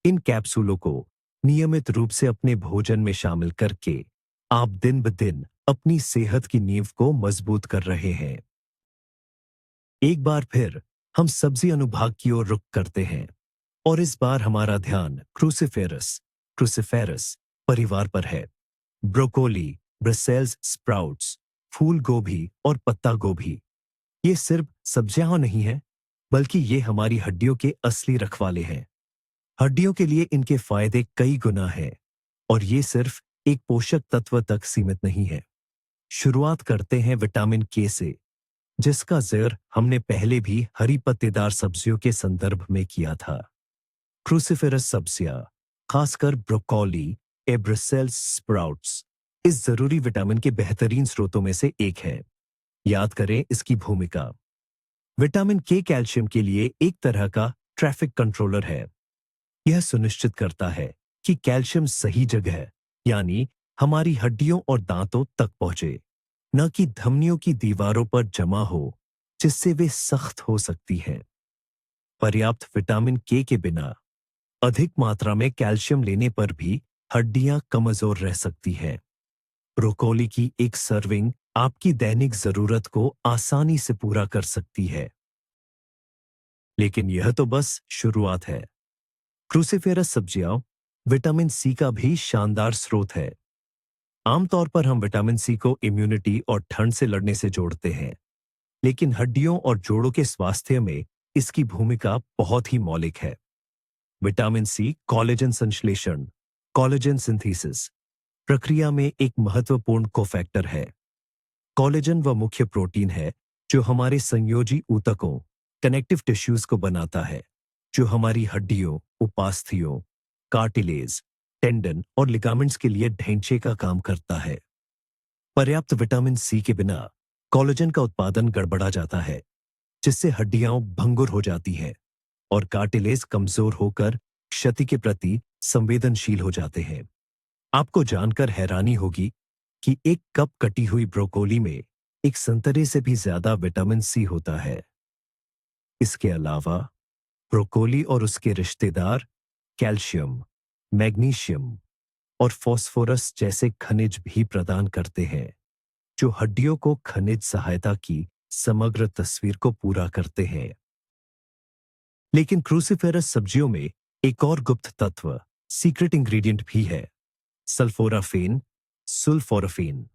इन कैप्सूलों को नियमित रूप से अपने भोजन में शामिल करके आप दिन ब दिन अपनी सेहत की नींव को मजबूत कर रहे हैं। एक बार फिर हम सब्जी अनुभाग की ओर रुख करते हैं और इस बार हमारा ध्यान क्रूसिफेरस क्रूसिफेरस परिवार पर है। ब्रोकोली, ब्रसेल्स स्प्राउट्स, फूल गोभी और पत्ता गोभी ये सिर्फ सब्जियां नहीं हैं, बल्कि ये हमारी हड्डियों के असली रखवाले हैं। हड्डियों के लिए इनके फायदे कई गुना हैं और ये सिर्फ एक पोषक तत्व तक सीमित नहीं है। शुरुआत करते हैं विटामिन के से, जिसका जिक्र हमने पहले भी हरी पत्तेदार सब्जियों के संदर्भ में किया था। क्रूसिफेरस सब्जियां, खासकर ब्रोकोली ए ब्रसेल्स स्प्राउट्स, इस जरूरी विटामिन के बेहतरीन स्रोतों में से एक है। याद करें इसकी भूमिका। विटामिन के कैल्शियम के लिए एक तरह का ट्रैफिक कंट्रोलर है। यह सुनिश्चित करता है कि कैल्शियम सही जगह, यानी हमारी हड्डियों और दांतों तक पहुंचे, न कि धमनियों की दीवारों पर जमा हो, जिससे वे सख्त हो सकती हैं। पर्याप्त विटामिन के बिना अधिक मात्रा में कैल्शियम लेने पर भी हड्डियां कमजोर रह सकती हैं। ब्रोकोली की एक सर्विंग आपकी दैनिक जरूरत को आसानी से पूरा कर सकती है। लेकिन यह तो बस शुरुआत है। क्रूसिफेरस सब्जियां विटामिन सी का भी शानदार स्रोत है। आमतौर पर हम विटामिन सी को इम्यूनिटी और ठंड से लड़ने से जोड़ते हैं, लेकिन हड्डियों और जोड़ों के स्वास्थ्य में इसकी भूमिका बहुत ही मौलिक है। विटामिन सी कोलेजन संश्लेषण, कोलेजन सिंथेसिस प्रक्रिया में एक महत्वपूर्ण कोफैक्टर है। कोलेजन वह मुख्य प्रोटीन है जो हमारे संयोजी ऊतकों, कनेक्टिव टिश्यूज को बनाता है, जो हमारी हड्डियों, उपास्थियों, कार्टिलेज, टेंडन और लिगामेंट्स के लिए ढांचे का काम करता है। पर्याप्त विटामिन सी के बिना कोलेजन का उत्पादन गड़बड़ा जाता है, जिससे हड्डियां भंगुर हो जाती हैं और कार्टिलेज कमजोर होकर क्षति के प्रति संवेदनशील हो जाते हैं। आपको जानकर हैरानी होगी कि एक कप कटी हुई ब्रोकोली में एक संतरे से भी ज्यादा विटामिन सी होता है। इसके अलावा ब्रोकोली और उसके रिश्तेदार कैल्शियम, मैग्नीशियम और फास्फोरस जैसे खनिज भी प्रदान करते हैं, जो हड्डियों को खनिज सहायता की समग्र तस्वीर को पूरा करते हैं। लेकिन क्रूसिफेरस सब्जियों में एक और गुप्त तत्व, सीक्रेट इंग्रेडिएंट भी है, सल्फोराफेन, सुल्फोराफेन।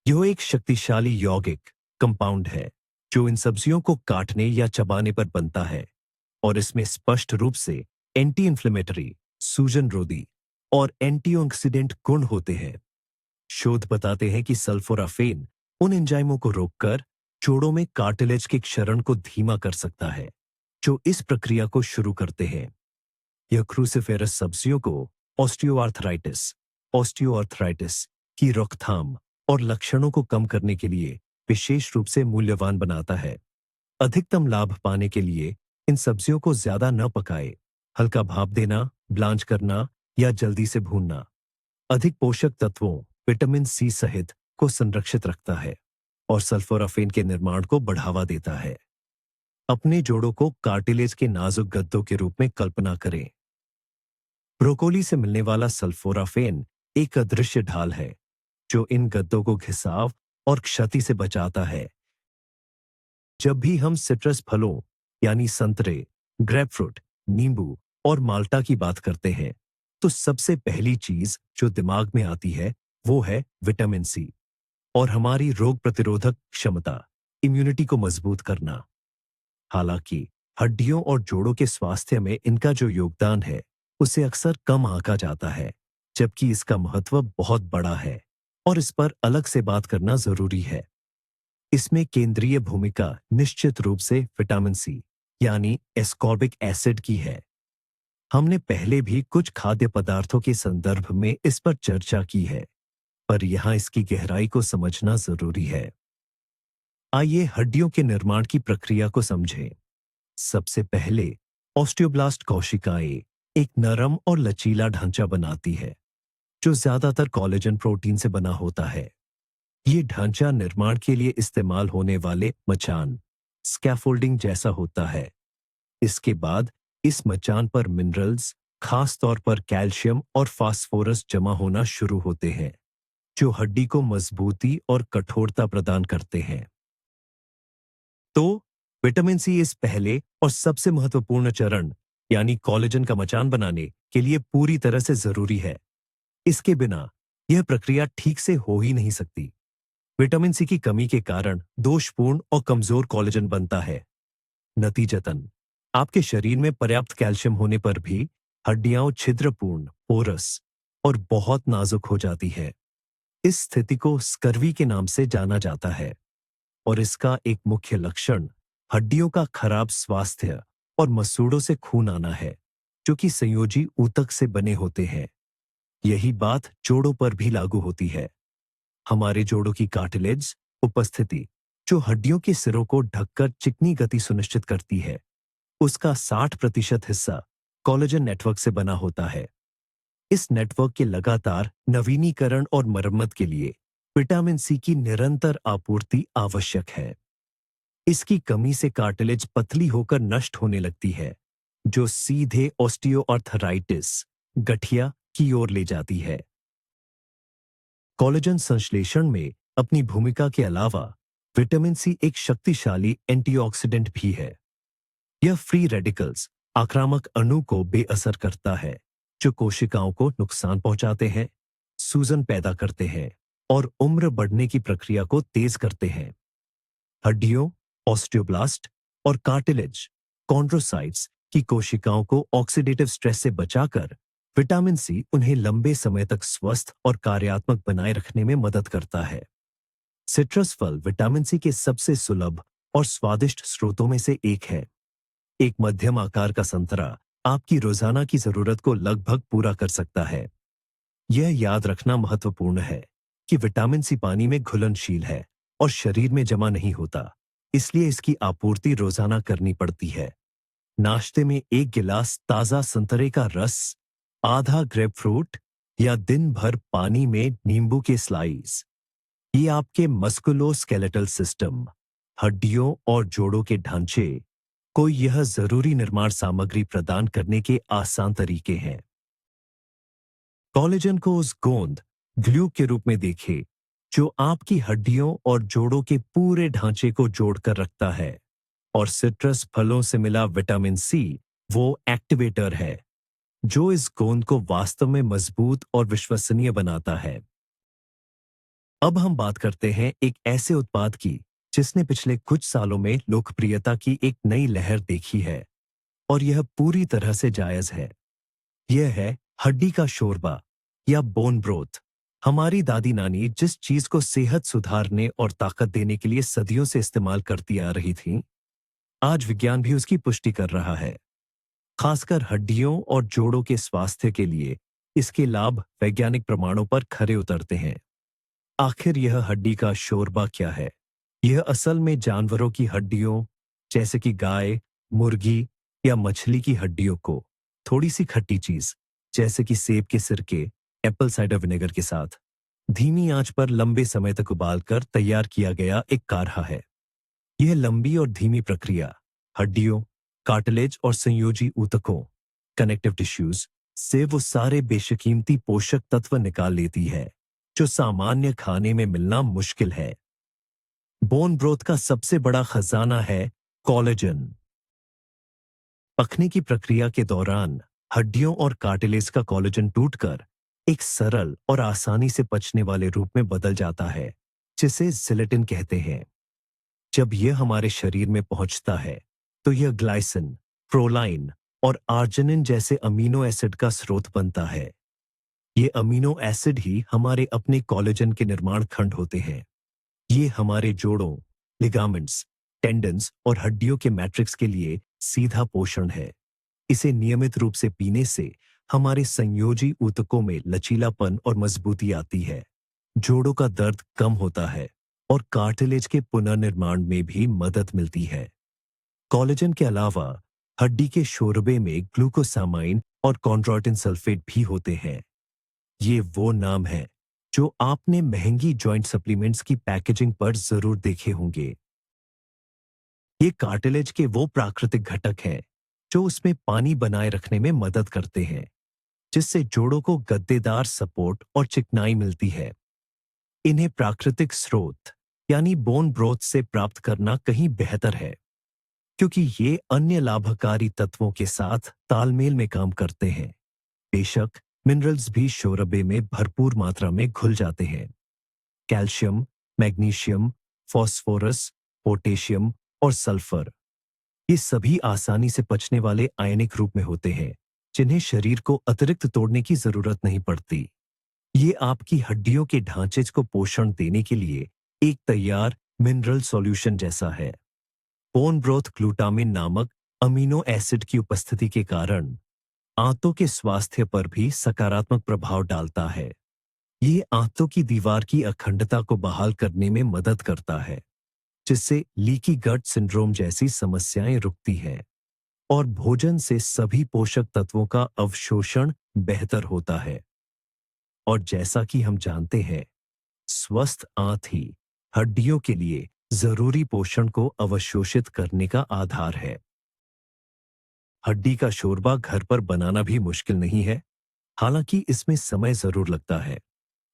यह एक शक्तिशाली यौगिक कंपाउंड है जो इन सब्जियों को काटने या चबाने पर बनता है और इसमें स्पष्ट रूप से एंटी इंफ्लेमेटरी, सूजन रोधी और एंटीऑक्सीडेंट गुण होते हैं। शोध बताते हैं कि सल्फोराफेन उन एंजाइमों को रोककर जोड़ों में कार्टिलेज के क्षरण को धीमा कर सकता है, जो इस प्रक्रिया को शुरू करते हैं। यह क्रूसिफेरस सब्जियों को ऑस्टियोआर्थराइटिस की रोकथाम और लक्षणों को कम करने के लिए विशेष रूप से मूल्यवान बनाता है। अधिकतम लाभ पाने के लिए इन सब्जियों को ज्यादा न पकाए, हल्का भाप देना, ब्लांच करना या जल्दी से भूनना अधिक पोषक तत्वों, विटामिन सी सहित को संरक्षित रखता है और सल्फोराफेन के निर्माण को बढ़ावा देता है। अपने जोड़ों को कार्टिलेज के नाजुक गद्दों के रूप में कल्पना करें। ब्रोकोली से मिलने वाला सल्फोराफेन एक अदृश्य ढाल है जो इन गद्दों को घिसाव और क्षति से बचाता है। जब भी हम सिट्रस फलों यानी संतरे, ग्रेपफ्रूट, नींबू और माल्टा की बात करते हैं, तो सबसे पहली चीज जो दिमाग में आती है वो है विटामिन सी और हमारी रोग प्रतिरोधक क्षमता, इम्यूनिटी को मजबूत करना। हालांकि हड्डियों और जोड़ों के स्वास्थ्य में इनका जो योगदान है उसे अक्सर कम आंका जाता है, जबकि इसका महत्व बहुत बड़ा है और इस पर अलग से बात करना जरूरी है। इसमें केंद्रीय भूमिका निश्चित रूप से विटामिन सी यानी एस्कॉर्बिक एसिड की है। हमने पहले भी कुछ खाद्य पदार्थों के संदर्भ में इस पर चर्चा की है, पर यहां इसकी गहराई को समझना जरूरी है। आइए हड्डियों के निर्माण की प्रक्रिया को समझें। सबसे पहले ऑस्टियोब्लास्ट कोशिकाएं एक नरम और लचीला ढांचा बनाती है, जो ज्यादातर कोलेजन प्रोटीन से बना होता है। ये ढांचा निर्माण के लिए इस्तेमाल होने वाले मचान स्कैफोल्डिंग जैसा होता है। इसके बाद इस मचान पर मिनरल्स, खास तौर पर कैल्शियम और फास्फोरस जमा होना शुरू होते हैं, जो हड्डी को मजबूती और कठोरता प्रदान करते हैं। तो विटामिन सी इस पहले और सबसे महत्वपूर्ण चरण यानी कोलेजन का मचान बनाने के लिए पूरी तरह से जरूरी है। इसके बिना यह प्रक्रिया ठीक से हो ही नहीं सकती। विटामिन सी की कमी के कारण दोषपूर्ण और कमजोर कोलेजन बनता है। नतीजतन आपके शरीर में पर्याप्त कैल्शियम होने पर भी हड्डियां छिद्रपूर्ण, पोरस और बहुत नाजुक हो जाती है। इस स्थिति को स्कर्वी के नाम से जाना जाता है और इसका एक मुख्य लक्षण हड्डियों का खराब स्वास्थ्य और मसूड़ों से खून आना है, जो कि संयोजी ऊतक से बने होते हैं। यही बात जोड़ों पर भी लागू होती है। हमारे जोड़ों की कार्टिलेज उपस्थिति, जो हड्डियों के सिरों को ढककर चिकनी गति सुनिश्चित करती है, उसका 60% हिस्सा कोलेजन नेटवर्क से बना होता है। इस नेटवर्क के लगातार नवीनीकरण और मरम्मत के लिए विटामिन सी की निरंतर आपूर्ति आवश्यक है। इसकी कमी से कार्टिलेज पतली होकर नष्ट होने लगती है, जो सीधे ऑस्टियोआर्थराइटिस, गठिया की ओर ले जाती है। कोलेजन संश्लेषण में अपनी भूमिका के अलावा विटामिन सी एक शक्तिशाली एंटीऑक्सीडेंट भी है। यह फ्री रेडिकल्स, आक्रामक अणु को बेअसर करता है, जो कोशिकाओं को नुकसान पहुंचाते हैं, सूजन पैदा करते हैं और उम्र बढ़ने की प्रक्रिया को तेज करते हैं। हड्डियों, ऑस्टियोब्लास्ट और कार्टिलेज, कॉन्ड्रोसाइट्स की कोशिकाओं को ऑक्सीडेटिव स्ट्रेस से बचाकर विटामिन सी उन्हें लंबे समय तक स्वस्थ और कार्यात्मक बनाए रखने में मदद करता है। सिट्रस फल विटामिन सी के सबसे सुलभ और स्वादिष्ट स्रोतों में से एक है। एक मध्यम आकार का संतरा आपकी रोजाना की जरूरत को लगभग पूरा कर सकता है। यह याद रखना महत्वपूर्ण है कि विटामिन सी पानी में घुलनशील है और शरीर में जमा नहीं होता, इसलिए इसकी आपूर्ति रोजाना करनी पड़ती है। नाश्ते में एक गिलास ताजा संतरे का रस, आधा ग्रेपफ्रूट या दिन भर पानी में नींबू के स्लाइस, ये आपके मस्कुलोस्केलेटल सिस्टम, हड्डियों और जोड़ों के ढांचे को यह जरूरी निर्माण सामग्री प्रदान करने के आसान तरीके हैं। कोलेजन को उस गोंद, ग्लू के रूप में देखें, जो आपकी हड्डियों और जोड़ों के पूरे ढांचे को जोड़कर रखता है, और सिट्रस फलों से मिला विटामिन सी वो एक्टिवेटर है, जो इस गोंद को वास्तव में मजबूत और विश्वसनीय बनाता है। अब हम बात करते हैं एक ऐसे उत्पाद की जिसने पिछले कुछ सालों में लोकप्रियता की एक नई लहर देखी है, और यह पूरी तरह से जायज है। यह है हड्डी का शोरबा या बोन ब्रोथ। हमारी दादी नानी जिस चीज को सेहत सुधारने और ताकत देने के लिए सदियों से इस्तेमाल करती आ रही थी, आज विज्ञान भी उसकी पुष्टि कर रहा है। खासकर हड्डियों और जोड़ों के स्वास्थ्य के लिए इसके लाभ वैज्ञानिक प्रमाणों पर खरे उतरते हैं। आखिर यह हड्डी का शोरबा क्या है? यह असल में जानवरों की हड्डियों, जैसे कि गाय, मुर्गी या मछली की हड्डियों को थोड़ी सी खट्टी चीज, जैसे कि सेब के सिरके, एप्पल साइडर विनेगर के साथ धीमी आंच पर लंबे समय तक उबालकर तैयार किया गया एक काढ़ा है। यह लंबी और धीमी प्रक्रिया हड्डियों, कार्टिलेज और संयोजी ऊतकों, कनेक्टिव टिश्यूज से वो सारे बेशकीमती पोषक तत्व निकाल लेती है जो सामान्य खाने में मिलना मुश्किल है। बोन ब्रोथ का सबसे बड़ा खजाना है कोलेजन। पकने की प्रक्रिया के दौरान हड्डियों और कार्टिलेज का कोलेजन टूटकर एक सरल और आसानी से पचने वाले रूप में बदल जाता है, जिसे जिलेटिन कहते हैं। जब यह हमारे शरीर में पहुंचता है तो यह ग्लाइसिन, प्रोलाइन और आर्जिनिन जैसे अमीनो एसिड का स्रोत बनता है। ये अमीनो एसिड ही हमारे अपने कोलेजन के निर्माण खंड होते हैं। ये हमारे जोड़ों, लिगामेंट्स, टेंडन्स और हड्डियों के मैट्रिक्स के लिए सीधा पोषण है। इसे नियमित रूप से पीने से हमारे संयोजी ऊतकों में लचीलापन और मजबूती आती है, जोड़ों का दर्द कम होता है और कार्टिलेज के पुनर्निर्माण में भी मदद मिलती है। कोलेजन के अलावा हड्डी के शोरबे में ग्लूकोसामाइन और कॉन्ड्रोइटिन सल्फेट भी होते हैं। ये वो नाम है जो आपने महंगी जॉइंट सप्लीमेंट्स की पैकेजिंग पर जरूर देखे होंगे। ये कार्टिलेज के वो प्राकृतिक घटक हैं जो उसमें पानी बनाए रखने में मदद करते हैं, जिससे जोड़ों को गद्देदार सपोर्ट और चिकनाई मिलती है। इन्हें प्राकृतिक स्रोत यानी बोन ब्रोथ से प्राप्त करना कहीं बेहतर है, क्योंकि ये अन्य लाभकारी तत्वों के साथ तालमेल में काम करते हैं। बेशक मिनरल्स भी शोरबे में भरपूर मात्रा में घुल जाते हैं। कैल्शियम, मैग्नीशियम, फास्फोरस, पोटेशियम और सल्फर, ये सभी आसानी से पचने वाले आयनिक रूप में होते हैं, जिन्हें शरीर को अतिरिक्त तोड़ने की जरूरत नहीं पड़ती। ये आपकी हड्डियों के ढांचे को पोषण देने के लिए एक तैयार मिनरल सॉल्यूशन जैसा है। बोन ब्रोथ ग्लूटामिन नामक अमीनो एसिड की उपस्थिति के कारण आंतों के स्वास्थ्य पर भी सकारात्मक प्रभाव डालता है। ये आंतों की दीवार की अखंडता को बहाल करने में मदद करता है, जिससे लीकी गट सिंड्रोम जैसी समस्याएं रुकती हैं और भोजन से सभी पोषक तत्वों का अवशोषण बेहतर होता है। और जैसा कि हम जानते हैं, स्वस्थ आंत ही हड्डियों के लिए जरूरी पोषण को अवशोषित करने का आधार है। हड्डी का शोरबा घर पर बनाना भी मुश्किल नहीं है, हालांकि इसमें समय जरूर लगता है।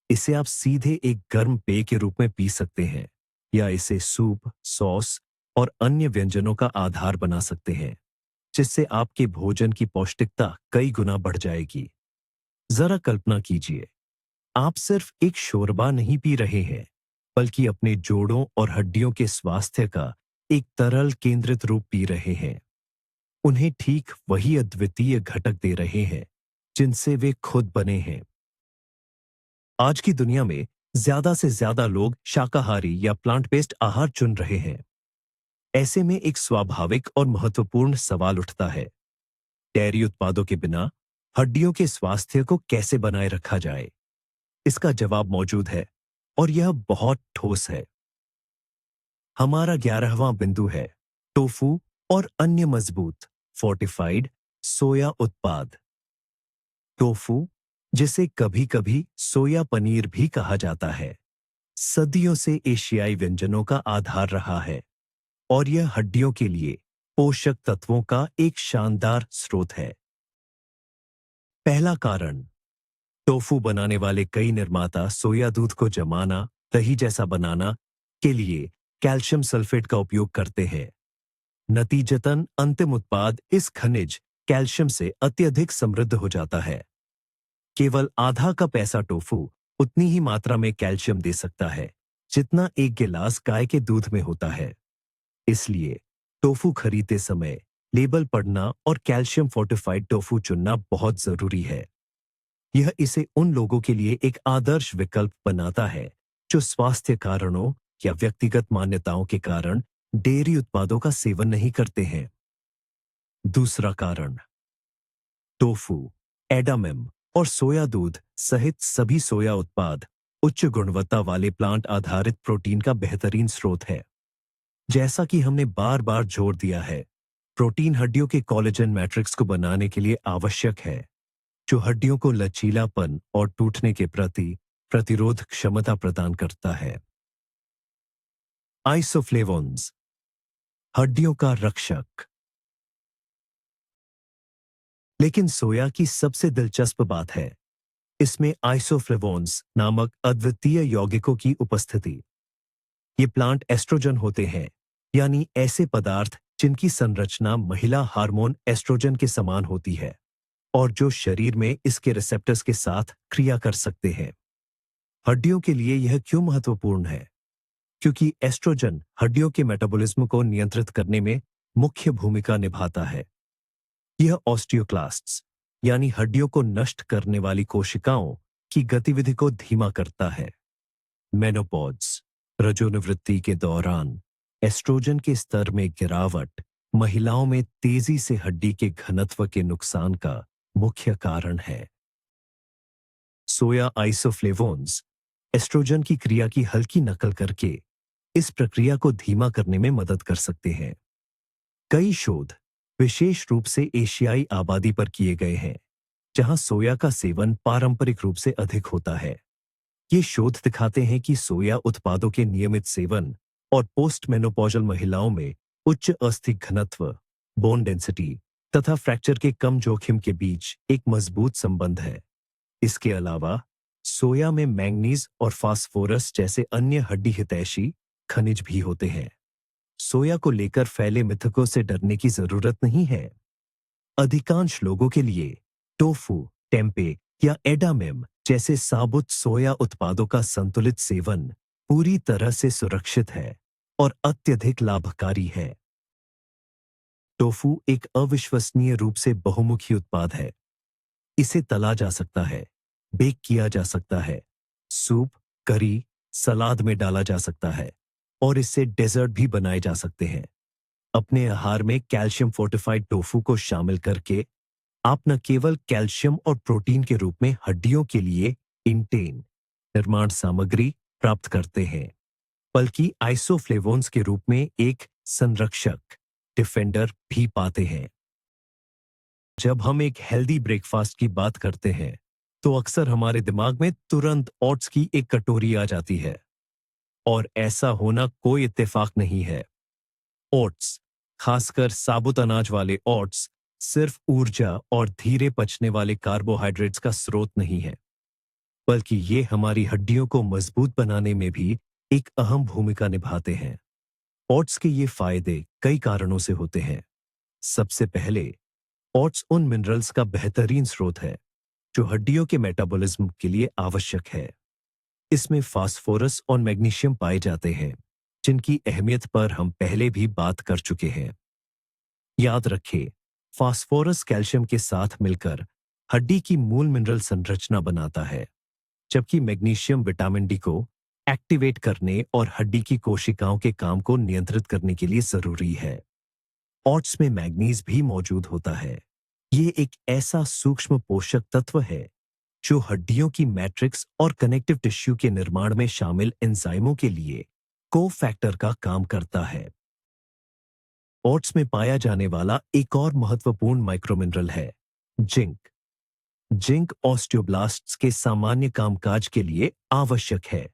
इसे आप सीधे एक गर्म पेय के रूप में पी सकते हैं, या इसे सूप, सॉस और अन्य व्यंजनों का आधार बना सकते हैं, जिससे आपके भोजन की पौष्टिकता कई गुना बढ़ जाएगी। जरा कल्पना कीजिए, आप सिर्फ एक शोरबा नहीं पी रहे हैं, बल्कि अपने जोड़ों और हड्डियों के स्वास्थ्य का एक तरल केंद्रित रूप पी रहे हैं। उन्हें ठीक वही अद्वितीय घटक दे रहे हैं जिनसे वे खुद बने हैं। आज की दुनिया में ज्यादा से ज्यादा लोग शाकाहारी या प्लांट बेस्ड आहार चुन रहे हैं। ऐसे में एक स्वाभाविक और महत्वपूर्ण सवाल उठता है, डेयरी उत्पादों के बिना हड्डियों के स्वास्थ्य को कैसे बनाए रखा जाए? इसका जवाब मौजूद है, और यह बहुत ठोस है। हमारा 11वां बिंदु है टोफू और अन्य मजबूत फोर्टिफाइड सोया उत्पाद। टोफू, जिसे कभी कभी सोया पनीर भी कहा जाता है, सदियों से एशियाई व्यंजनों का आधार रहा है और यह हड्डियों के लिए पोषक तत्वों का एक शानदार स्रोत है। पहला कारण, टोफू बनाने वाले कई निर्माता सोया दूध को जमाना, दही जैसा बनाना के लिए कैल्शियम सल्फेट का उपयोग करते हैं। नतीजतन अंतिम उत्पाद इस खनिज कैल्शियम से अत्यधिक समृद्ध हो जाता है। केवल आधा कप ऐसा टोफू उतनी ही मात्रा में कैल्शियम दे सकता है जितना एक गिलास गाय के दूध में होता है। इसलिए टोफू खरीदते समय लेबल पढ़ना और कैल्शियम फोर्टिफाइड टोफू चुनना बहुत जरूरी है। यह इसे उन लोगों के लिए एक आदर्श विकल्प बनाता है जो स्वास्थ्य कारणों या व्यक्तिगत मान्यताओं के कारण डेयरी उत्पादों का सेवन नहीं करते हैं। दूसरा कारण, टोफू, एडामेम और सोया दूध सहित सभी सोया उत्पाद उच्च गुणवत्ता वाले प्लांट आधारित प्रोटीन का बेहतरीन स्रोत है। जैसा कि हमने बार बार जोर दिया है, प्रोटीन हड्डियों के कोलेजन मैट्रिक्स को बनाने के लिए आवश्यक है, जो हड्डियों को लचीलापन और टूटने के प्रति प्रतिरोध क्षमता प्रदान करता है। आइसोफ्लेवोन्स, हड्डियों का रक्षक। लेकिन सोया की सबसे दिलचस्प बात है इसमें आइसोफ्लेवोन्स नामक अद्वितीय यौगिकों की उपस्थिति। ये प्लांट एस्ट्रोजन होते हैं, यानी ऐसे पदार्थ जिनकी संरचना महिला हार्मोन एस्ट्रोजन के समान होती है और जो शरीर में इसके रिसेप्टर्स के साथ क्रिया कर सकते हैं। हड्डियों के लिए यह क्यों महत्वपूर्ण है? क्योंकि एस्ट्रोजन हड्डियों के मेटाबॉलिज्म को नियंत्रित करने में मुख्य भूमिका निभाता है। यह ऑस्टियोक्लास्ट्स यानी हड्डियों को नष्ट करने वाली कोशिकाओं की गतिविधि को धीमा करता है। मेनोपॉज, रजोनिवृत्ति के दौरान एस्ट्रोजन के स्तर में गिरावट महिलाओं में तेजी से हड्डी के घनत्व के नुकसान का मुख्य कारण है। सोया आइसोफ्लेवोन्स एस्ट्रोजन की क्रिया की हल्की नकल करके इस प्रक्रिया को धीमा करने में मदद कर सकते हैं। कई शोध विशेष रूप से एशियाई आबादी पर किए गए हैं, जहां सोया का सेवन पारंपरिक रूप से अधिक होता है। ये शोध दिखाते हैं कि सोया उत्पादों के नियमित सेवन और पोस्ट मेनोपॉजल महिलाओं में उच्च अस्थि घनत्व, बोन डेंसिटी तथा फ्रैक्चर के कम जोखिम के बीच एक मजबूत संबंध है। इसके अलावा सोया में मैंगनीज और फास्फोरस जैसे अन्य हड्डी हितैषी खनिज भी होते हैं। सोया को लेकर फैले मिथकों से डरने की जरूरत नहीं है। अधिकांश लोगों के लिए टोफू, टेम्पे या एडामेम जैसे साबुत सोया उत्पादों का संतुलित सेवन पूरी तरह से सुरक्षित है और अत्यधिक लाभकारी है। टोफू एक अविश्वसनीय रूप से बहुमुखी उत्पाद है। इसे तला जा सकता है, बेक किया जा सकता है, सूप, करी, सलाद में डाला जा सकता है और इससे डेजर्ट भी बनाए जा सकते हैं। अपने आहार में कैल्शियम फोर्टिफाइड टोफू को शामिल करके आप न केवल कैल्शियम और प्रोटीन के रूप में हड्डियों के लिए इंटेन निर्माण सामग्री प्राप्त करते हैं, बल्कि आइसोफ्लेवोन्स के रूप में एक संरक्षक डिफेंडर भी पाते हैं। जब हम एक हेल्दी ब्रेकफास्ट की बात करते हैं तो अक्सर हमारे दिमाग में तुरंत ओट्स की एक कटोरी आ जाती है, और ऐसा होना कोई इत्तेफाक नहीं है। ओट्स, खासकर साबुत अनाज वाले ओट्स, सिर्फ ऊर्जा और धीरे पचने वाले कार्बोहाइड्रेट्स का स्रोत नहीं है, बल्कि ये हमारी हड्डियों को मजबूत बनाने में भी एक अहम भूमिका निभाते हैं। ओट्स के ये फायदे कई कारणों से होते हैं। सबसे पहले, ओट्स उन मिनरल्स का बेहतरीन स्रोत है जो हड्डियों के मेटाबॉलिज्म के लिए आवश्यक है। इसमें फास्फोरस और मैग्नीशियम पाए जाते हैं, जिनकी अहमियत पर हम पहले भी बात कर चुके हैं। याद रखें, फास्फोरस कैल्शियम के साथ मिलकर हड्डी की मूल मिनरल संरचना बनाता है, जबकि मैग्नीशियम विटामिन डी को एक्टिवेट करने और हड्डी की कोशिकाओं के काम को नियंत्रित करने के लिए जरूरी है। ओट्स में मैग्नीज भी मौजूद होता है। ये एक ऐसा सूक्ष्म पोषक तत्व है जो हड्डियों की मैट्रिक्स और कनेक्टिव टिश्यू के निर्माण में शामिल एंजाइमों के लिए कोफैक्टर का काम करता है। ओट्स में पाया जाने वाला एक और महत्वपूर्ण माइक्रोमिनरल है जिंक। जिंक ऑस्टियोब्लास्ट्स के सामान्य कामकाज के लिए आवश्यक है।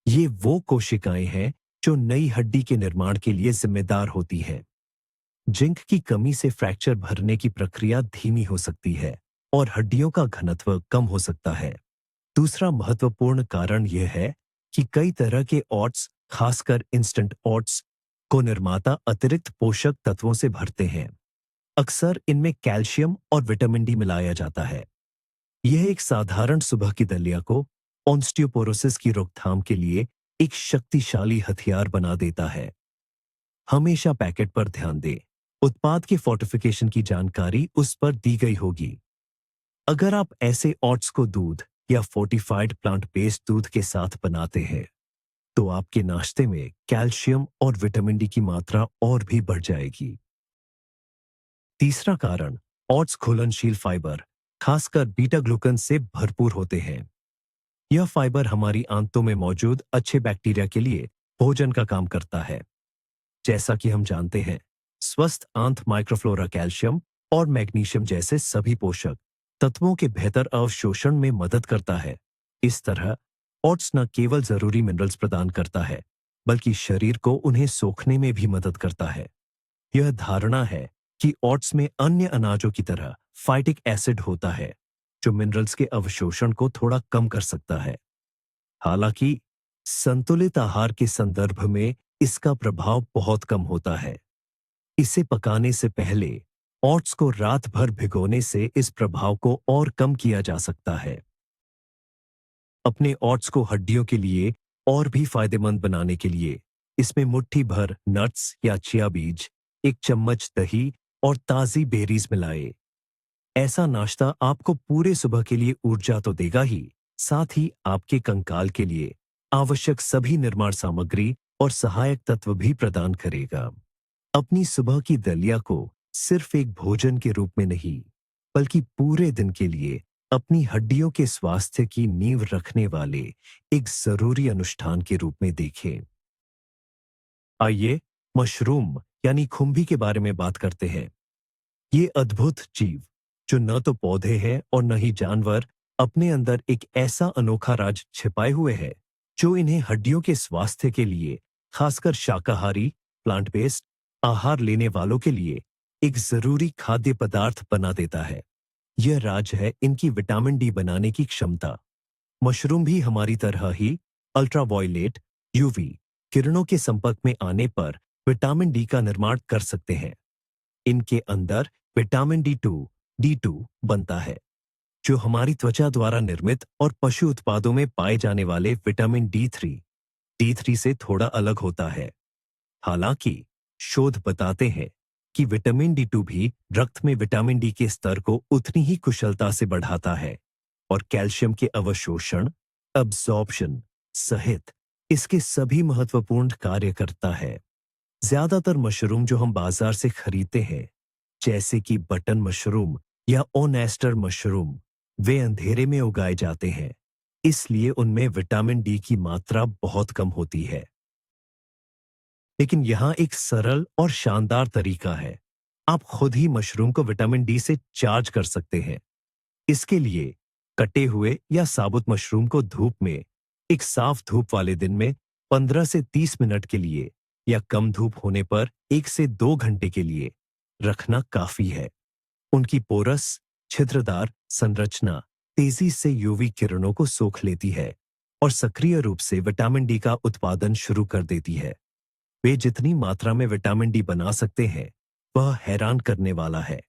ये वो कोशिकाएं हैं जो नई हड्डी के निर्माण के लिए जिम्मेदार होती हैं। जिंक की कमी से फ्रैक्चर भरने की प्रक्रिया धीमी हो सकती है और हड्डियों का घनत्व कम हो सकता है। दूसरा महत्वपूर्ण कारण यह है कि कई तरह के ओट्स, खासकर इंस्टेंट ओट्स, को निर्माता अतिरिक्त पोषक तत्वों से भरते हैं। अक्सर इनमें कैल्शियम और विटामिन डी मिलाया जाता है। यह एक साधारण सुबह की दलिया को ऑस्टियोपोरोसिस की रोकथाम के लिए एक शक्तिशाली हथियार बना देता है। हमेशा पैकेट पर ध्यान दें। उत्पाद के फोर्टिफिकेशन की जानकारी उस पर दी गई होगी। अगर आप ऐसे ओट्स को दूध या फोर्टिफाइड प्लांट बेस्ड दूध के साथ बनाते हैं तो आपके नाश्ते में कैल्शियम और विटामिन डी की मात्रा और भी बढ़ जाएगी। तीसरा कारण, ओट्स घुलनशील फाइबर, खासकर बीटा ग्लूकन से भरपूर होते हैं। यह फाइबर हमारी आंतों में मौजूद अच्छे बैक्टीरिया के लिए भोजन का काम करता है। जैसा कि हम जानते हैं, स्वस्थ आंत माइक्रोफ्लोरा कैल्शियम और मैग्नीशियम जैसे सभी पोषक तत्वों के बेहतर अवशोषण में मदद करता है। इस तरह ओट्स न केवल जरूरी मिनरल्स प्रदान करता है, बल्कि शरीर को उन्हें सोखने में भी मदद करता है। यह धारणा है कि ओट्स में अन्य अनाजों की तरह फाइटिक एसिड होता है, जो मिनरल्स के अवशोषण को थोड़ा कम कर सकता है। हालांकि संतुलित आहार के संदर्भ में इसका प्रभाव बहुत कम होता है। इसे पकाने से पहले ओट्स को रात भर भिगोने से इस प्रभाव को और कम किया जा सकता है। अपने ओट्स को हड्डियों के लिए और भी फायदेमंद बनाने के लिए इसमें मुट्ठी भर नट्स या चिया बीज, 1 चम्मच दही और ताजी बेरीज मिलाएं। ऐसा नाश्ता आपको पूरे सुबह के लिए ऊर्जा तो देगा ही, साथ ही आपके कंकाल के लिए आवश्यक सभी निर्माण सामग्री और सहायक तत्व भी प्रदान करेगा। अपनी सुबह की दलिया को सिर्फ एक भोजन के रूप में नहीं, बल्कि पूरे दिन के लिए अपनी हड्डियों के स्वास्थ्य की नींव रखने वाले एक जरूरी अनुष्ठान के रूप में देखें। आइए मशरूम यानी खुम्भी के बारे में बात करते हैं। ये अद्भुत जीव, जो न तो पौधे हैं और न ही जानवर, अपने अंदर एक ऐसा अनोखा राज छिपाए हुए है जो इन्हें हड्डियों के स्वास्थ्य के लिए, खासकर शाकाहारी प्लांट बेस्ड आहार लेने वालों के लिए एक जरूरी खाद्य पदार्थ बना देता है। यह राज है इनकी विटामिन डी बनाने की क्षमता। मशरूम भी हमारी तरह ही अल्ट्रावायलेट यूवी किरणों के संपर्क में आने पर विटामिन डी का निर्माण कर सकते हैं। इनके अंदर विटामिन डी टू बनता है, जो हमारी त्वचा द्वारा निर्मित और पशु उत्पादों में पाए जाने वाले विटामिन डी थ्री से थोड़ा अलग होता है। हालांकि शोध बताते हैं कि विटामिन डी टू भी रक्त में विटामिन डी के स्तर को उतनी ही कुशलता से बढ़ाता है और कैल्शियम के अवशोषण, अब्जॉर्प्शन सहित इसके सभी महत्वपूर्ण कार्य करता है। ज्यादातर मशरूम जो हम बाजार से खरीदते हैं, जैसे कि बटन मशरूम या ओनेस्टर मशरूम, वे अंधेरे में उगाए जाते हैं, इसलिए उनमें विटामिन डी की मात्रा बहुत कम होती है। लेकिन यहाँ एक सरल और शानदार तरीका है। आप खुद ही मशरूम को विटामिन डी से चार्ज कर सकते हैं। इसके लिए कटे हुए या साबुत मशरूम को धूप में एक साफ धूप वाले दिन में 15 से 30 मिनट के लिए या कम धूप होने पर 1 से 2 घंटे के लिए रखना काफी है। उनकी पोरस छिद्रदार संरचना तेजी से यूवी किरणों को सोख लेती है और सक्रिय रूप से विटामिन डी का उत्पादन शुरू कर देती है। वे जितनी मात्रा में विटामिन डी बना सकते हैं, वह हैरान करने वाला है।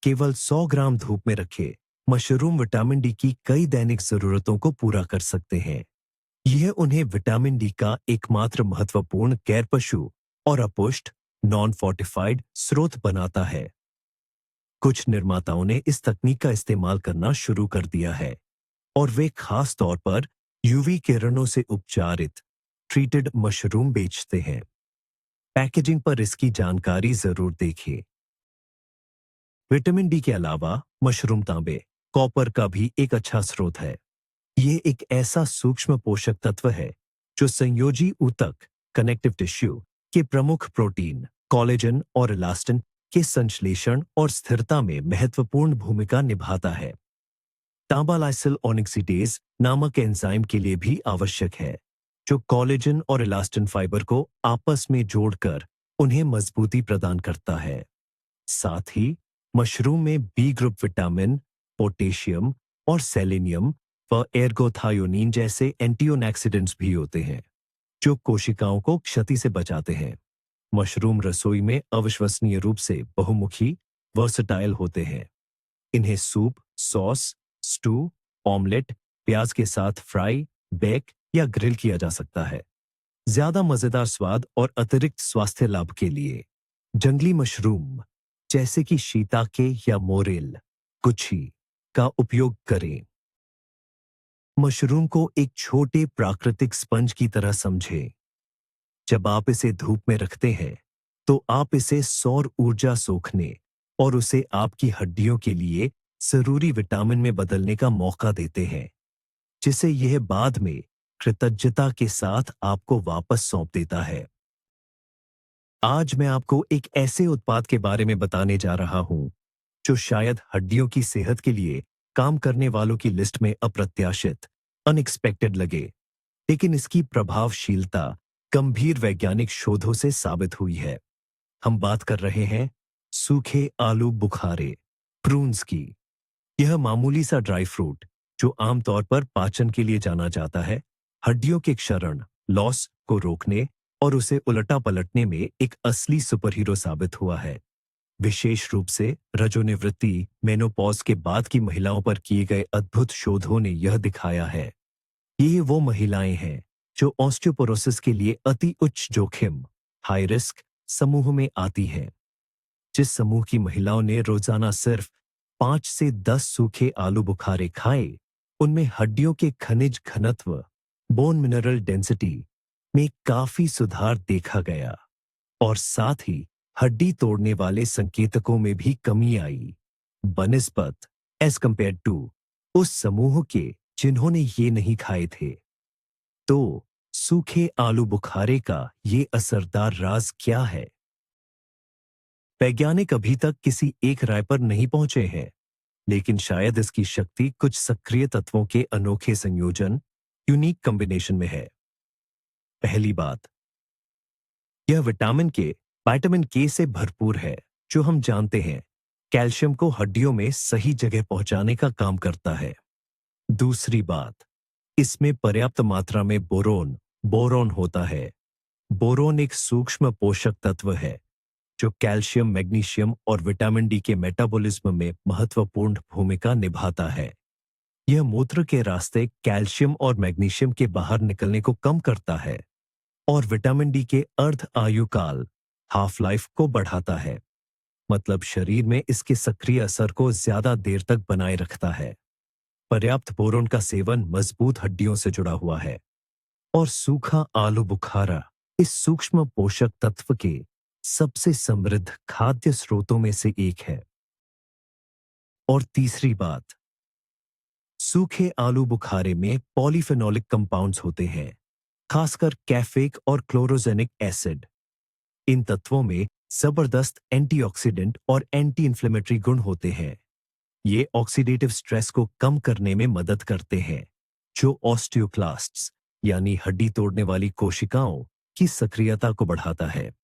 केवल 100 ग्राम धूप में रखे मशरूम विटामिन डी की कई दैनिक जरूरतों को पूरा कर सकते हैं। यह उन्हें विटामिन डी का एकमात्र महत्वपूर्ण गैर पशु और अपुष्ट नॉन फोर्टिफाइड स्रोत बनाता है। कुछ निर्माताओं ने इस तकनीक का इस्तेमाल करना शुरू कर दिया है और वे खास तौर पर यूवी किरणों से उपचारित ट्रीटेड मशरूम बेचते हैं। पैकेजिंग पर इसकी जानकारी जरूर देखें। विटामिन डी के अलावा मशरूम तांबे, कॉपर का भी एक अच्छा स्रोत है। ये एक ऐसा सूक्ष्म पोषक तत्व है जो संयोजी ऊतक कनेक्टिव टिश्यू के प्रमुख प्रोटीन कोलेजन और इलास्टिन के संश्लेषण और स्थिरता में महत्वपूर्ण भूमिका निभाता है। तांबा लाइसिल ऑक्सीडेज नामक एंजाइम के लिए भी आवश्यक है, जो कोलेजन और इलास्टिन फाइबर को आपस में जोड़कर उन्हें मजबूती प्रदान करता है। साथ ही मशरूम में बी ग्रुप विटामिन, पोटेशियम और सेलेनियम व एर्गोथायोनिन जैसे एंटीऑक्सीडेंट्स भी होते हैं, जो कोशिकाओं को क्षति से बचाते हैं। मशरूम रसोई में अविश्वसनीय रूप से बहुमुखी वर्सटाइल होते हैं। इन्हें सूप, सॉस, स्टू, ऑमलेट, प्याज के साथ फ्राई, बेक या ग्रिल किया जा सकता है। ज्यादा मजेदार स्वाद और अतिरिक्त स्वास्थ्य लाभ के लिए जंगली मशरूम जैसे कि शीताके या मोरेल, गुच्छी का उपयोग करें। मशरूम को एक छोटे प्राकृतिक स्पंज की तरह समझें। जब आप इसे धूप में रखते हैं, तो आप इसे सौर ऊर्जा सोखने और उसे आपकी हड्डियों के लिए जरूरी विटामिन में बदलने का मौका देते हैं, जिसे यह बाद में कृतज्ञता के साथ आपको वापस सौंप देता है। आज मैं आपको एक ऐसे उत्पाद के बारे में बताने जा रहा हूं, जो शायद हड्डियों की सेहत के लिए काम करने वालों की लिस्ट में अप्रत्याशित, अनएक्सपेक्टेड लगे, लेकिन इसकी प्रभावशीलता गंभीर वैज्ञानिक शोधों से साबित हुई है। हम बात कर रहे हैं सूखे आलू बुखारे, प्रून्स की। यह मामूली सा ड्राई फ्रूट, जो आमतौर पर पाचन के लिए जाना जाता है, हड्डियों के क्षरण लॉस को रोकने और उसे उलटा पलटने में एक असली सुपरहीरो साबित हुआ है। विशेष रूप से रजोनिवृत्ति मेनोपॉज के बाद की महिलाओं पर किए गए अद्भुत शोधों ने यह दिखाया है। ये वो महिलाएं हैं जो ऑस्टियोपोरोसिस के लिए अति उच्च जोखिम हाई रिस्क समूह में आती हैं। जिस समूह की महिलाओं ने रोजाना सिर्फ 5 से 10 सूखे आलू बुखारे खाए, उनमें हड्डियों के खनिज घनत्व बोन मिनरल डेंसिटी में काफी सुधार देखा गया और साथ ही हड्डी तोड़ने वाले संकेतकों में भी कमी आई, बनिस्बत एज कंपेयर टू उस समूह के जिन्होंने ये नहीं खाए थे। तो सूखे आलू बुखारे का ये असरदार राज क्या है? वैज्ञानिक अभी तक किसी एक राय पर नहीं पहुंचे हैं, लेकिन शायद इसकी शक्ति कुछ सक्रिय तत्वों के अनोखे संयोजन, यूनिक कॉम्बिनेशन में है। पहली बात, यह विटामिन के से भरपूर है, जो हम जानते हैं कैल्शियम को हड्डियों में सही जगह पहुंचाने का काम करता है। दूसरी बात, इसमें पर्याप्त मात्रा में बोरोन बोरोन होता है। बोरोन एक सूक्ष्म पोषक तत्व है जो कैल्शियम, मैग्नीशियम और विटामिन डी के मेटाबॉलिज्म में महत्वपूर्ण भूमिका निभाता है। यह मूत्र के रास्ते कैल्शियम और मैग्नीशियम के बाहर निकलने को कम करता है और विटामिन डी के अर्ध आयुकाल हाफ लाइफ को बढ़ाता है। मतलब शरीर में इसके सक्रिय असर को ज्यादा देर तक बनाए रखता है। पर्याप्त बोरोन का सेवन मजबूत हड्डियों से जुड़ा हुआ है और सूखा आलू बुखारा इस सूक्ष्म पोषक तत्व के सबसे समृद्ध खाद्य स्रोतों में से एक है। और तीसरी बात, सूखे आलू बुखारे में पॉलीफेनोलिक कंपाउंड्स होते हैं, खासकर कैफेक और क्लोरोजेनिक एसिड। इन तत्वों में जबरदस्त एंटीऑक्सीडेंट और एंटी इन्फ्लेमेटरी गुण होते हैं। ये ऑक्सीडेटिव स्ट्रेस को कम करने में मदद करते हैं, जो ऑस्टियोक्लास्ट्स यानी हड्डी तोड़ने वाली कोशिकाओं की सक्रियता को बढ़ाता है।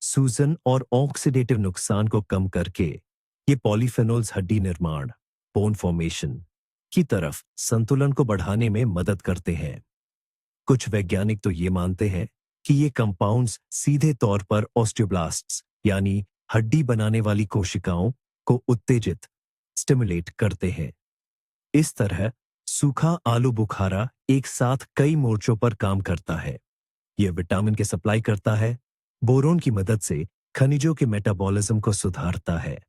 सूजन और ऑक्सीडेटिव नुकसान को कम करके ये पॉलीफेनोल्स हड्डी निर्माण, बोन फॉर्मेशन की तरफ संतुलन को बढ़ाने में मदद करते हैं। कुछ वैज्ञानिक तो ये मानते हैं कि ये कंपाउंड्स सीधे तौर पर ऑस्टियोब्लास्ट्स यानी हड्डी बनाने वाली कोशिकाओं को उत्तेजित स्टिमुलेट करते हैं। इस तरह सूखा आलू बुखारा एक साथ कई मोर्चों पर काम करता है। यह विटामिन के सप्लाई करता है, बोरोन की मदद से खनिजों के मेटाबॉलिज्म को सुधारता है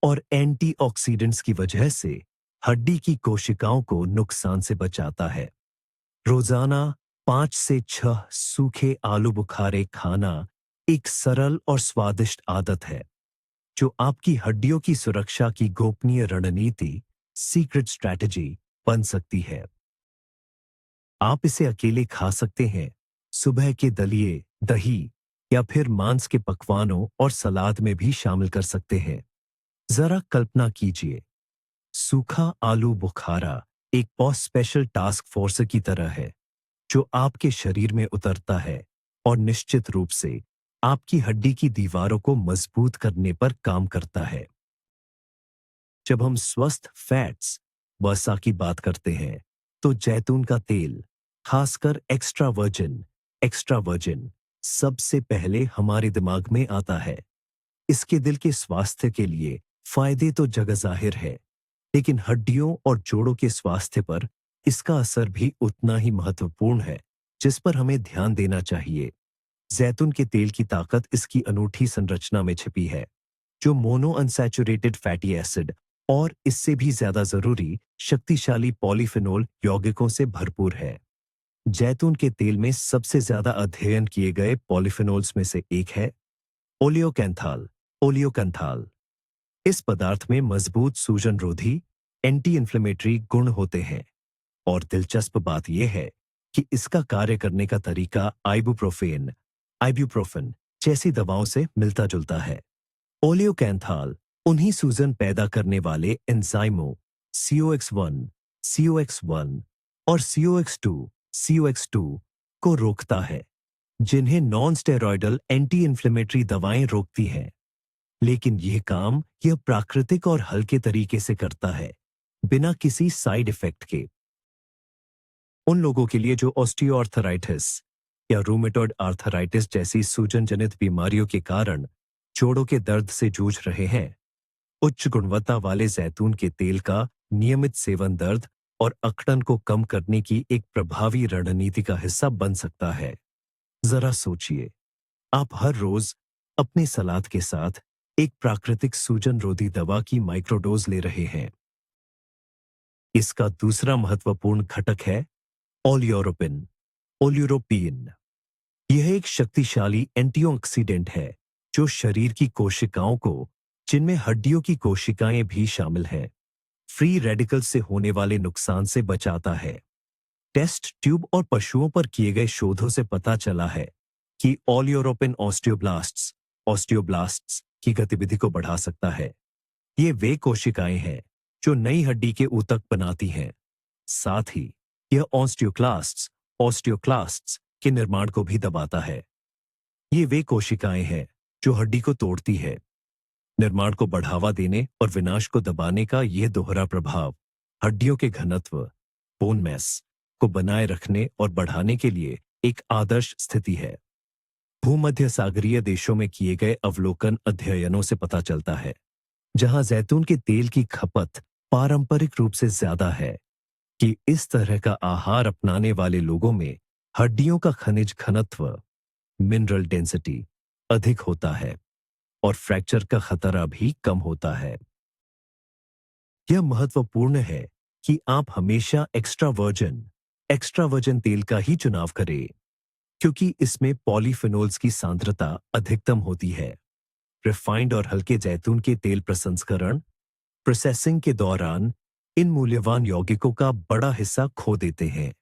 और एंटीऑक्सीडेंट्स की वजह से हड्डी की कोशिकाओं को नुकसान से बचाता है। रोजाना 5 से 6 सूखे आलू बुखारे खाना एक सरल और स्वादिष्ट आदत है जो आपकी हड्डियों की सुरक्षा की गोपनीय रणनीति, सीक्रेट स्ट्रैटेजी बन सकती है। आप इसे अकेले खा सकते हैं, सुबह के दलिए, दही या फिर मांस के पकवानों और सलाद में भी शामिल कर सकते हैं। जरा कल्पना कीजिए, सूखा आलू बुखारा एक बहुत स्पेशल टास्क फोर्स की तरह है जो आपके शरीर में उतरता है और निश्चित रूप से आपकी हड्डी की दीवारों को मजबूत करने पर काम करता है। जब हम स्वस्थ फैट्स वसा की बात करते हैं तो जैतून का तेल, खासकर एक्स्ट्रा वर्जिन सबसे पहले हमारे दिमाग में आता है। इसके दिल के स्वास्थ्य के लिए फायदे तो जग जाहिर है, लेकिन हड्डियों और जोड़ों के स्वास्थ्य पर इसका असर भी उतना ही महत्वपूर्ण है जिस पर हमें ध्यान देना चाहिए। जैतून के तेल की ताकत इसकी अनूठी संरचना में छिपी है, जो मोनो अनसैचुरेटेड फैटी एसिड और इससे भी ज्यादा जरूरी शक्तिशाली पॉलीफेनोल यौगिकों से भरपूर है। जैतून के तेल में सबसे ज्यादा अध्ययन किए गए पॉलीफेनोल्स में से एक है ओलियोकैंथाल। इस पदार्थ में मजबूत सूजन रोधी एंटी इन्फ्लेमेटरी गुण होते हैं और दिलचस्प बात यह है कि इसका कार्य करने का तरीका आइबुप्रोफेन जैसी दवाओं से मिलता जुलता है। ओलियोकैंथाल उन्हीं सूजन पैदा करने वाले एंजाइमों COX1 और COX2 को रोकता है, जिन्हें नॉन स्टेरॉयडल एंटी इन्फ्लेमेटरी दवाएं रोकती हैं। लेकिन यह प्राकृतिक और हल्के तरीके से करता है, बिना किसी साइड इफेक्ट के। उन लोगों के लिए जो ऑस्टियोआर्थराइटिस या रूमेटॉइड आर्थराइटिस जैसी सूजन जनित बीमारियों के कारण जोड़ों के दर्द से जूझ रहे हैं, उच्च गुणवत्ता वाले जैतून के तेल का नियमित सेवन दर्द और अकड़न को कम करने की एक प्रभावी रणनीति का हिस्सा बन सकता है। जरा सोचिए, आप हर रोज अपने सलाद के साथ एक प्राकृतिक सूजन रोधी दवा की माइक्रोडोज ले रहे हैं। इसका दूसरा महत्वपूर्ण घटक है ओलियोरोपिन। यह एक शक्तिशाली एंटीऑक्सीडेंट है जो शरीर की कोशिकाओं को, जिनमें हड्डियों की कोशिकाएं भी शामिल हैं, फ्री रेडिकल से होने वाले नुकसान से बचाता है। टेस्ट ट्यूब और पशुओं पर किए गए शोधों से पता चला है कि ओलियोरोपिन ऑस्टियोब्लास्ट्स की गतिविधि को बढ़ा सकता है। ये वे कोशिकाएं हैं जो नई हड्डी के ऊतक बनाती हैं। साथ ही यह ऑस्टियोक्लास्ट्स के निर्माण को भी दबाता है। ये वे कोशिकाएं हैं जो हड्डी को तोड़ती है। निर्माण को बढ़ावा देने और विनाश को दबाने का यह दोहरा प्रभाव हड्डियों के घनत्व बोन मैस को बनाए रखने और बढ़ाने के लिए एक आदर्श स्थिति है। भूमध्य सागरीय देशों में किए गए अवलोकन अध्ययनों से पता चलता है, जहां जैतून के तेल की खपत पारंपरिक रूप से ज्यादा है, कि इस तरह का आहार अपनाने वाले लोगों में हड्डियों का खनिज घनत्व मिनरल डेंसिटी अधिक होता है और फ्रैक्चर का खतरा भी कम होता है। यह महत्वपूर्ण है कि आप हमेशा एक्स्ट्रा वर्जिन तेल का ही चुनाव करें, क्योंकि इसमें पॉलीफेनोल्स की सांद्रता अधिकतम होती है। रिफाइंड और हल्के जैतून के तेल प्रसंस्करण प्रोसेसिंग के दौरान इन मूल्यवान यौगिकों का बड़ा हिस्सा खो देते हैं।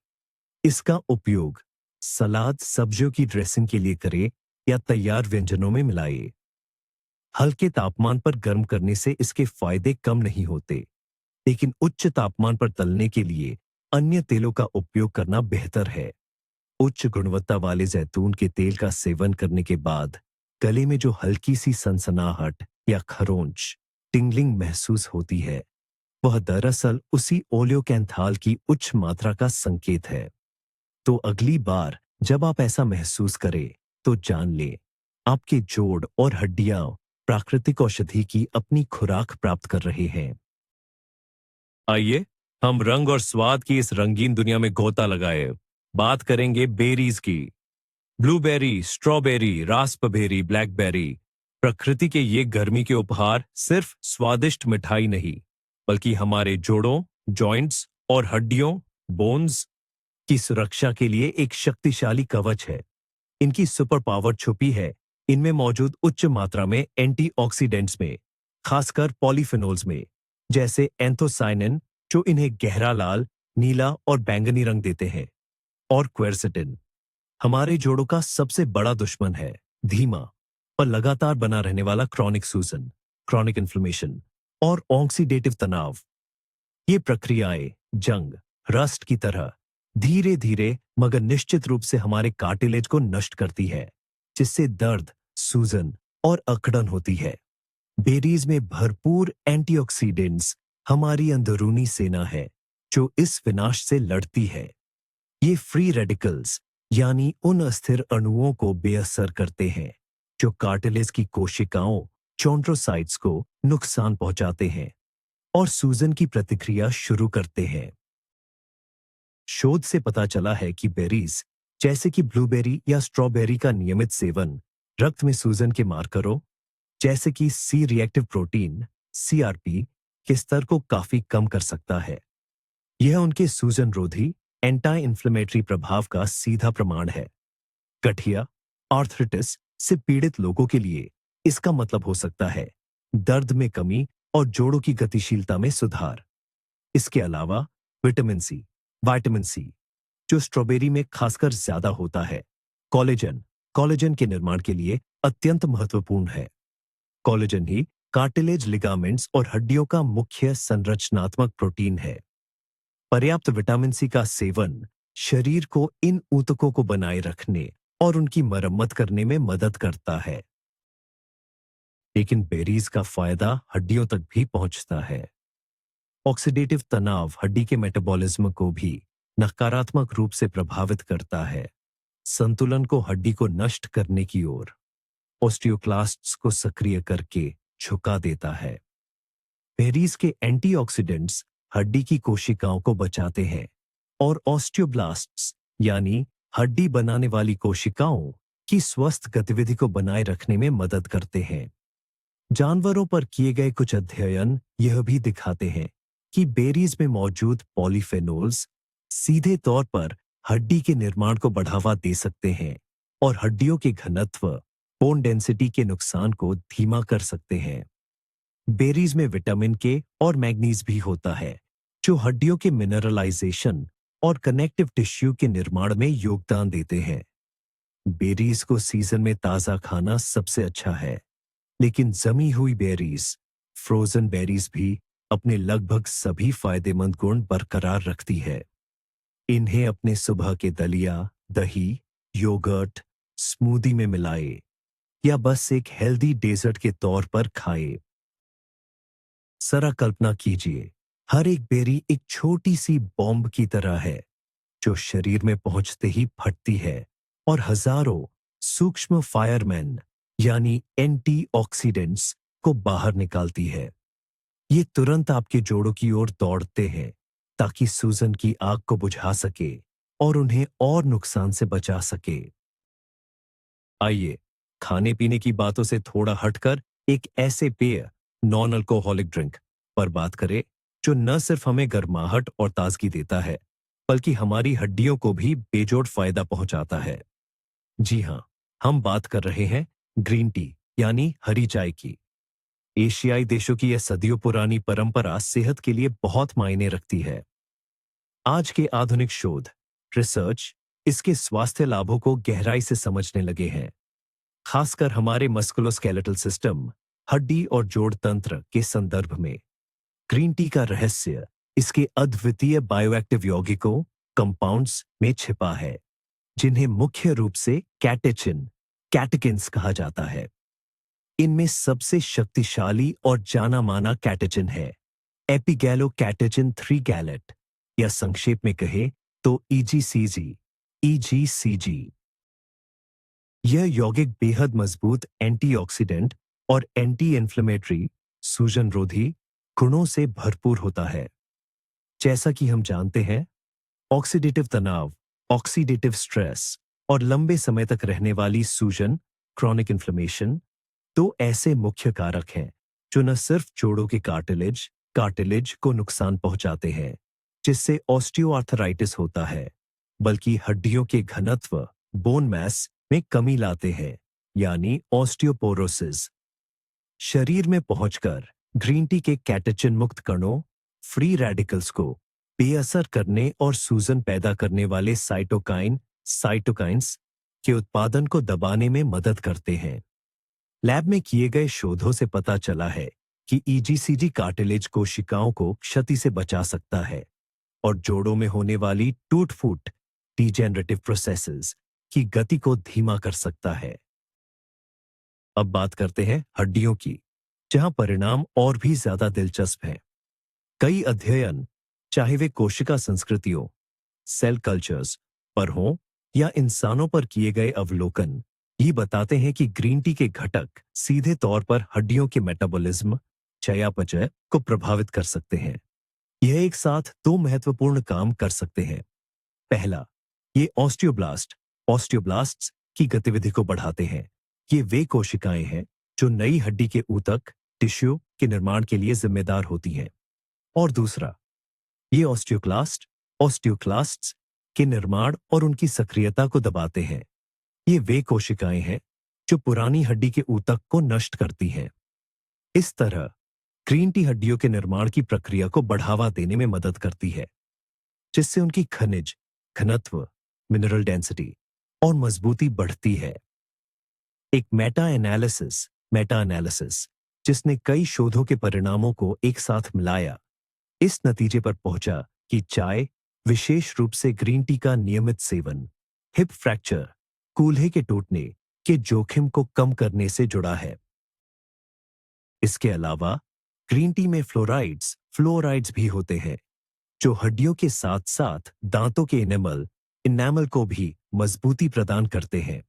इसका उपयोग सलाद, सब्जियों की ड्रेसिंग के लिए करें या तैयार व्यंजनों में मिलाएं। हल्के तापमान पर गर्म करने से इसके फायदे कम नहीं होते, लेकिन उच्च तापमान पर तलने के लिए अन्य तेलों का उपयोग करना बेहतर है। उच्च गुणवत्ता वाले जैतून के तेल का सेवन करने के बाद गले में जो हल्की सी सनसनाहट या खरोंच टिंगलिंग महसूस होती है, वह दरअसल उसी ओलियोकैंथाल की उच्च मात्रा का संकेत है। तो अगली बार जब आप ऐसा महसूस करें, तो जान लें, आपके जोड़ और हड्डियां प्राकृतिक औषधि की अपनी खुराक प्राप्त कर रहे हैं। आइए हम रंग और स्वाद की इस रंगीन दुनिया में गोता लगाए। बात करेंगे बेरीज की। ब्लूबेरी, स्ट्रॉबेरी, रास्पबेरी, ब्लैकबेरी, प्रकृति के ये गर्मी के उपहार सिर्फ स्वादिष्ट मिठाई नहीं, बल्कि हमारे जोड़ों, जॉइंट्स और हड्डियों, बोन्स की सुरक्षा के लिए एक शक्तिशाली कवच है। इनकी सुपर पावर छुपी है इनमें मौजूद उच्च मात्रा में एंटीऑक्सीडेंट्स में, खासकर पॉलीफेनोल्स में, जैसे एंथोसाइनिन, जो इन्हें गहरा लाल, नीला और बैंगनी रंग देते हैं, और क्वेरसेटिन, हमारे जोड़ों का सबसे बड़ा दुश्मन है। धीमा और लगातार बना रहने वाला क्रॉनिक सूजन, क्रॉनिक इन्फ्लेमेशन और ऑक्सीडेटिव तनाव। ये प्रक्रियाएं जंग, रस्ट की तरह धीरे धीरे मगर निश्चित रूप से हमारे कार्टिलेज को नष्ट करती है, जिससे दर्द, सूजन और अकड़न होती है। बेरीज में भरपूर एंटीऑक्सीडेंट्स हमारी अंदरूनी सेना है, जो इस विनाश से लड़ती है। ये फ्री रेडिकल्स यानी उन अस्थिर अणुओं को बेअसर करते हैं, जो कार्टिलेज की कोशिकाओं, चॉन्ड्रोसाइट्स को नुकसान पहुंचाते हैं और सूजन की प्रतिक्रिया शुरू करते हैं। शोध से पता चला है कि बेरीज, जैसे कि ब्लूबेरी या स्ट्रॉबेरी का नियमित सेवन रक्त में सूजन के मार्करों, जैसे कि सी रिएक्टिव प्रोटीन सीआरपी के स्तर को काफी कम कर सकता है। यह उनके सूजन रोधी एंटी इन्फ्लेमेटरी प्रभाव का सीधा प्रमाण है। गठिया, आर्थराइटिस से पीड़ित लोगों के लिए इसका मतलब हो सकता है दर्द में कमी और जोड़ों की गतिशीलता में सुधार। इसके अलावा विटामिन सी, जो स्ट्रॉबेरी में खासकर ज्यादा होता है, कोलेजन के निर्माण के लिए अत्यंत महत्वपूर्ण है। कोलेजन ही कार्टिलेज, लिगामेंट्स और हड्डियों का मुख्य संरचनात्मक प्रोटीन है। पर्याप्त विटामिन सी का सेवन शरीर को इन ऊतकों को बनाए रखने और उनकी मरम्मत करने में मदद करता है। लेकिन बेरीज का फायदा हड्डियों तक भी पहुंचता है। ऑक्सीडेटिव तनाव हड्डी के मेटाबॉलिज्म को भी नकारात्मक रूप से प्रभावित करता है, संतुलन को हड्डी को नष्ट करने की ओर, ऑस्टियोक्लास्ट्स को सक्रिय करके झुका देता है। बेरीज के एंटीऑक्सीडेंट्स हड्डी की कोशिकाओं को बचाते हैं और ऑस्टियोब्लास्ट्स यानी हड्डी बनाने वाली कोशिकाओं की स्वस्थ गतिविधि को बनाए रखने में मदद करते हैं। जानवरों पर किए गए कुछ अध्ययन यह भी दिखाते हैं कि बेरीज में मौजूद पॉलीफेनोल्स सीधे तौर पर हड्डी के निर्माण को बढ़ावा दे सकते हैं और हड्डियों के घनत्व, बोन डेंसिटी के नुकसान को धीमा कर सकते हैं। बेरीज में विटामिन के और मैग्नीज भी होता है, जो हड्डियों के मिनरलाइजेशन और कनेक्टिव टिश्यू के निर्माण में योगदान देते हैं। बेरीज को सीजन में ताजा खाना सबसे अच्छा है, लेकिन जमी हुई बेरीज, फ्रोजन बेरीज भी अपने लगभग सभी फायदेमंद गुण बरकरार रखती है। इन्हें अपने सुबह के दलिया, दही, योगर्ट, स्मूदी में मिलाए या बस एक हेल्दी डेजर्ट के तौर पर खाए। जरा कल्पना कीजिए, हर एक बेरी एक छोटी सी बॉम्ब की तरह है जो शरीर में पहुंचते ही फटती है और हजारों सूक्ष्म फायरमैन यानी एंटीऑक्सीडेंट्स को बाहर निकालती है। ये तुरंत आपके जोड़ों की ओर दौड़ते हैं ताकि सूजन की आग को बुझा सके और उन्हें और नुकसान से बचा सके। आइए खाने पीने की बातों से थोड़ा हटकर एक ऐसे पेय, नॉन अल्कोहलिक ड्रिंक पर बात करें जो न सिर्फ हमें गर्माहट और ताजगी देता है बल्कि हमारी हड्डियों को भी बेजोड़ फायदा पहुंचाता है। जी हां, हम बात कर रहे हैं ग्रीन टी यानी हरी चाय की। एशियाई देशों की यह सदियों पुरानी परंपरा सेहत के लिए बहुत मायने रखती है। आज के आधुनिक शोध, रिसर्च इसके स्वास्थ्य लाभों को गहराई से समझने लगे हैं, खासकर हमारे मस्कुलोस्केलेटल सिस्टम, हड्डी और जोड़ तंत्र के संदर्भ में। ग्रीन टी का रहस्य इसके अद्वितीय बायोएक्टिव यौगिकों, कंपाउंड्स में छिपा है, जिन्हें मुख्य रूप से कैटेकिन्स कहा जाता है। इनमें सबसे शक्तिशाली और जाना माना कैटेचिन है एपिगैलो कैटेचिन 3 गैलेट, या संक्षेप में कहे तो ईजीसीजी। यह यौगिक बेहद मजबूत एंटीऑक्सीडेंट और एंटी इन्फ्लेमेटरी, सूजन रोधी गुणों से भरपूर होता है। जैसा कि हम जानते हैं, ऑक्सीडेटिव तनाव, ऑक्सीडेटिव स्ट्रेस और लंबे समय तक रहने वाली सूजन, क्रॉनिक इन्फ्लेमेशन, दो ऐसे मुख्य कारक हैं जो न सिर्फ जोड़ों के कार्टिलेज को नुकसान पहुंचाते हैं, जिससे ऑस्टियोआर्थराइटिस होता है, बल्कि हड्डियों के घनत्व, बोन मैस में कमी लाते हैं, यानी ऑस्टियोपोरोसिस। शरीर में पहुंचकर ग्रीन टी के कैटेचिन मुक्त कणों, फ्री रेडिकल्स को बेअसर करने और सूजन पैदा करने वाले साइटोकाइंस के उत्पादन को दबाने में मदद करते हैं। लैब में किए गए शोधों से पता चला है कि ईजीसीजी कार्टिलेज कोशिकाओं को क्षति से बचा सकता है और जोड़ों में होने वाली टूट-फूट, डिजेनरेटिव प्रोसेसेस की गति को धीमा कर सकता है। अब बात करते हैं हड्डियों की, जहां परिणाम और भी ज्यादा दिलचस्प हैं। कई अध्ययन, चाहे वे कोशिका संस्कृतियों, सेल कल्चर्स पर हों या इंसानों पर किए गए अवलोकन, ये बताते हैं कि ग्रीन टी के घटक सीधे तौर पर हड्डियों के मेटाबॉलिज्म, चयापचय को प्रभावित कर सकते हैं। यह एक साथ दो महत्वपूर्ण काम कर सकते हैं। पहला, ये ऑस्टियोब्लास्ट्स की गतिविधि को बढ़ाते हैं। ये वे कोशिकाएं हैं जो नई हड्डी के ऊतक, टिश्यू के निर्माण के लिए जिम्मेदार होती हैं। और दूसरा, ये ऑस्टियोक्लास्ट्स के निर्माण और उनकी सक्रियता को दबाते हैं। ये वे कोशिकाएं हैं जो पुरानी हड्डी के ऊतक को नष्ट करती हैं। इस तरह ग्रीन टी हड्डियों के निर्माण की प्रक्रिया को बढ़ावा देने में मदद करती है, जिससे उनकी खनिज घनत्व, मिनरल डेंसिटी और मजबूती बढ़ती है। एक मेटा एनालिसिस जिसने कई शोधों के परिणामों को एक साथ मिलाया, इस नतीजे पर पहुंचा कि चाय, विशेष रूप से ग्रीन टी का नियमित सेवन, हिप फ्रैक्चर, कूल्हे के टूटने के जोखिम को कम करने से जुड़ा है। इसके अलावा ग्रीन टी में फ्लोराइड्स भी होते हैं, जो हड्डियों के साथ साथ दांतों के इनेमल को भी मजबूती प्रदान करते हैं।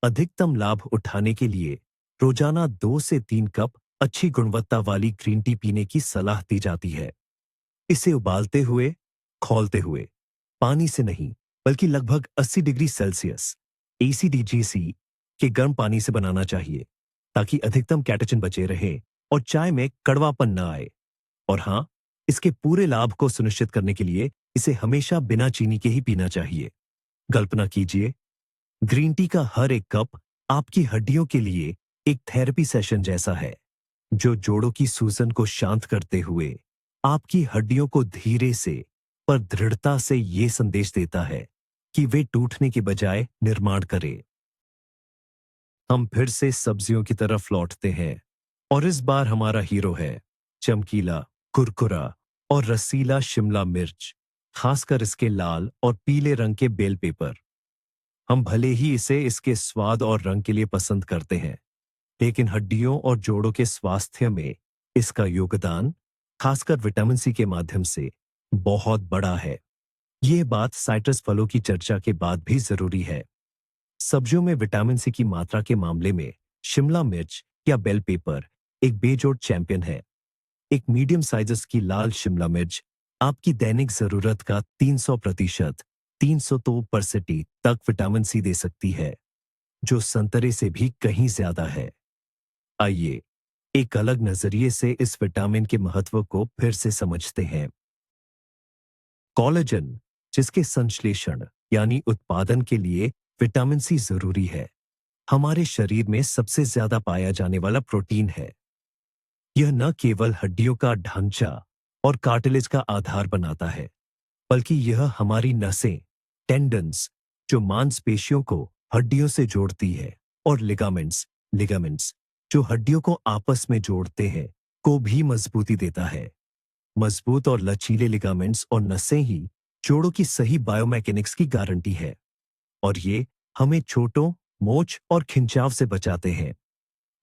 अधिकतम लाभ उठाने के लिए रोजाना 2 से 3 कप अच्छी गुणवत्ता वाली ग्रीन टी पीने की सलाह दी जाती है। इसे उबालते हुए, खौलते हुए, पानी से नहीं बल्कि लगभग 80 डिग्री सेल्सियस ACDGC के गर्म पानी से बनाना चाहिए, ताकि अधिकतम कैटेचिन बचे रहे और चाय में कड़वापन न आए। और हाँ, इसके पूरे लाभ को सुनिश्चित करने के लिए इसे हमेशा बिना चीनी के ही पीना चाहिए। कल्पना कीजिए, ग्रीन टी का हर एक कप आपकी हड्डियों के लिए एक थेरेपी सेशन जैसा है, जो जोड़ों की सूजन को शांत करते हुए आपकी हड्डियों को धीरे से पर दृढ़ता से ये संदेश देता है कि वे टूटने के बजाय निर्माण करें। हम फिर से सब्जियों की तरफ लौटते हैं और इस बार हमारा हीरो है चमकीला कुरकुरा और रसीला शिमला मिर्च, खासकर इसके लाल और पीले रंग के बेल पेपर। हम भले ही इसे इसके स्वाद और रंग के लिए पसंद करते हैं, लेकिन हड्डियों और जोड़ों के स्वास्थ्य में इसका योगदान, खासकर विटामिन सी के माध्यम से, बहुत बड़ा है। ये बात साइट्रस फलों की चर्चा के बाद भी जरूरी है। सब्जियों में विटामिन सी की मात्रा के मामले में शिमला मिर्च या बेल पेपर एक बेजोड़ चैंपियन है। एक मीडियम साइजेस की लाल शिमला मिर्च आपकी दैनिक जरूरत का 300% 300 तो % तक विटामिन सी दे सकती है, जो संतरे से भी कहीं ज्यादा है। आइए एक अलग नजरिए से इस विटामिन के महत्व को फिर से समझते हैं। कोलेजन, जिसके संश्लेषण यानी उत्पादन के लिए विटामिन सी जरूरी है, हमारे शरीर में सबसे ज्यादा पाया जाने वाला प्रोटीन है। यह न केवल हड्डियों का ढांचा और कार्टिलेज का आधार बनाता है, बल्कि यह हमारी नसें, टेंडन्स, जो मांसपेशियों को हड्डियों से जोड़ती है, और लिगामेंट्स लिगामेंट्स जो हड्डियों को आपस में जोड़ते हैं, को भी मजबूती देता है। मजबूत और लचीले लिगामेंट्स और नसें ही जोड़ों की सही बायोमैकेनिक्स की गारंटी है, और ये हमें चोटों, मोच और खिंचाव से बचाते हैं।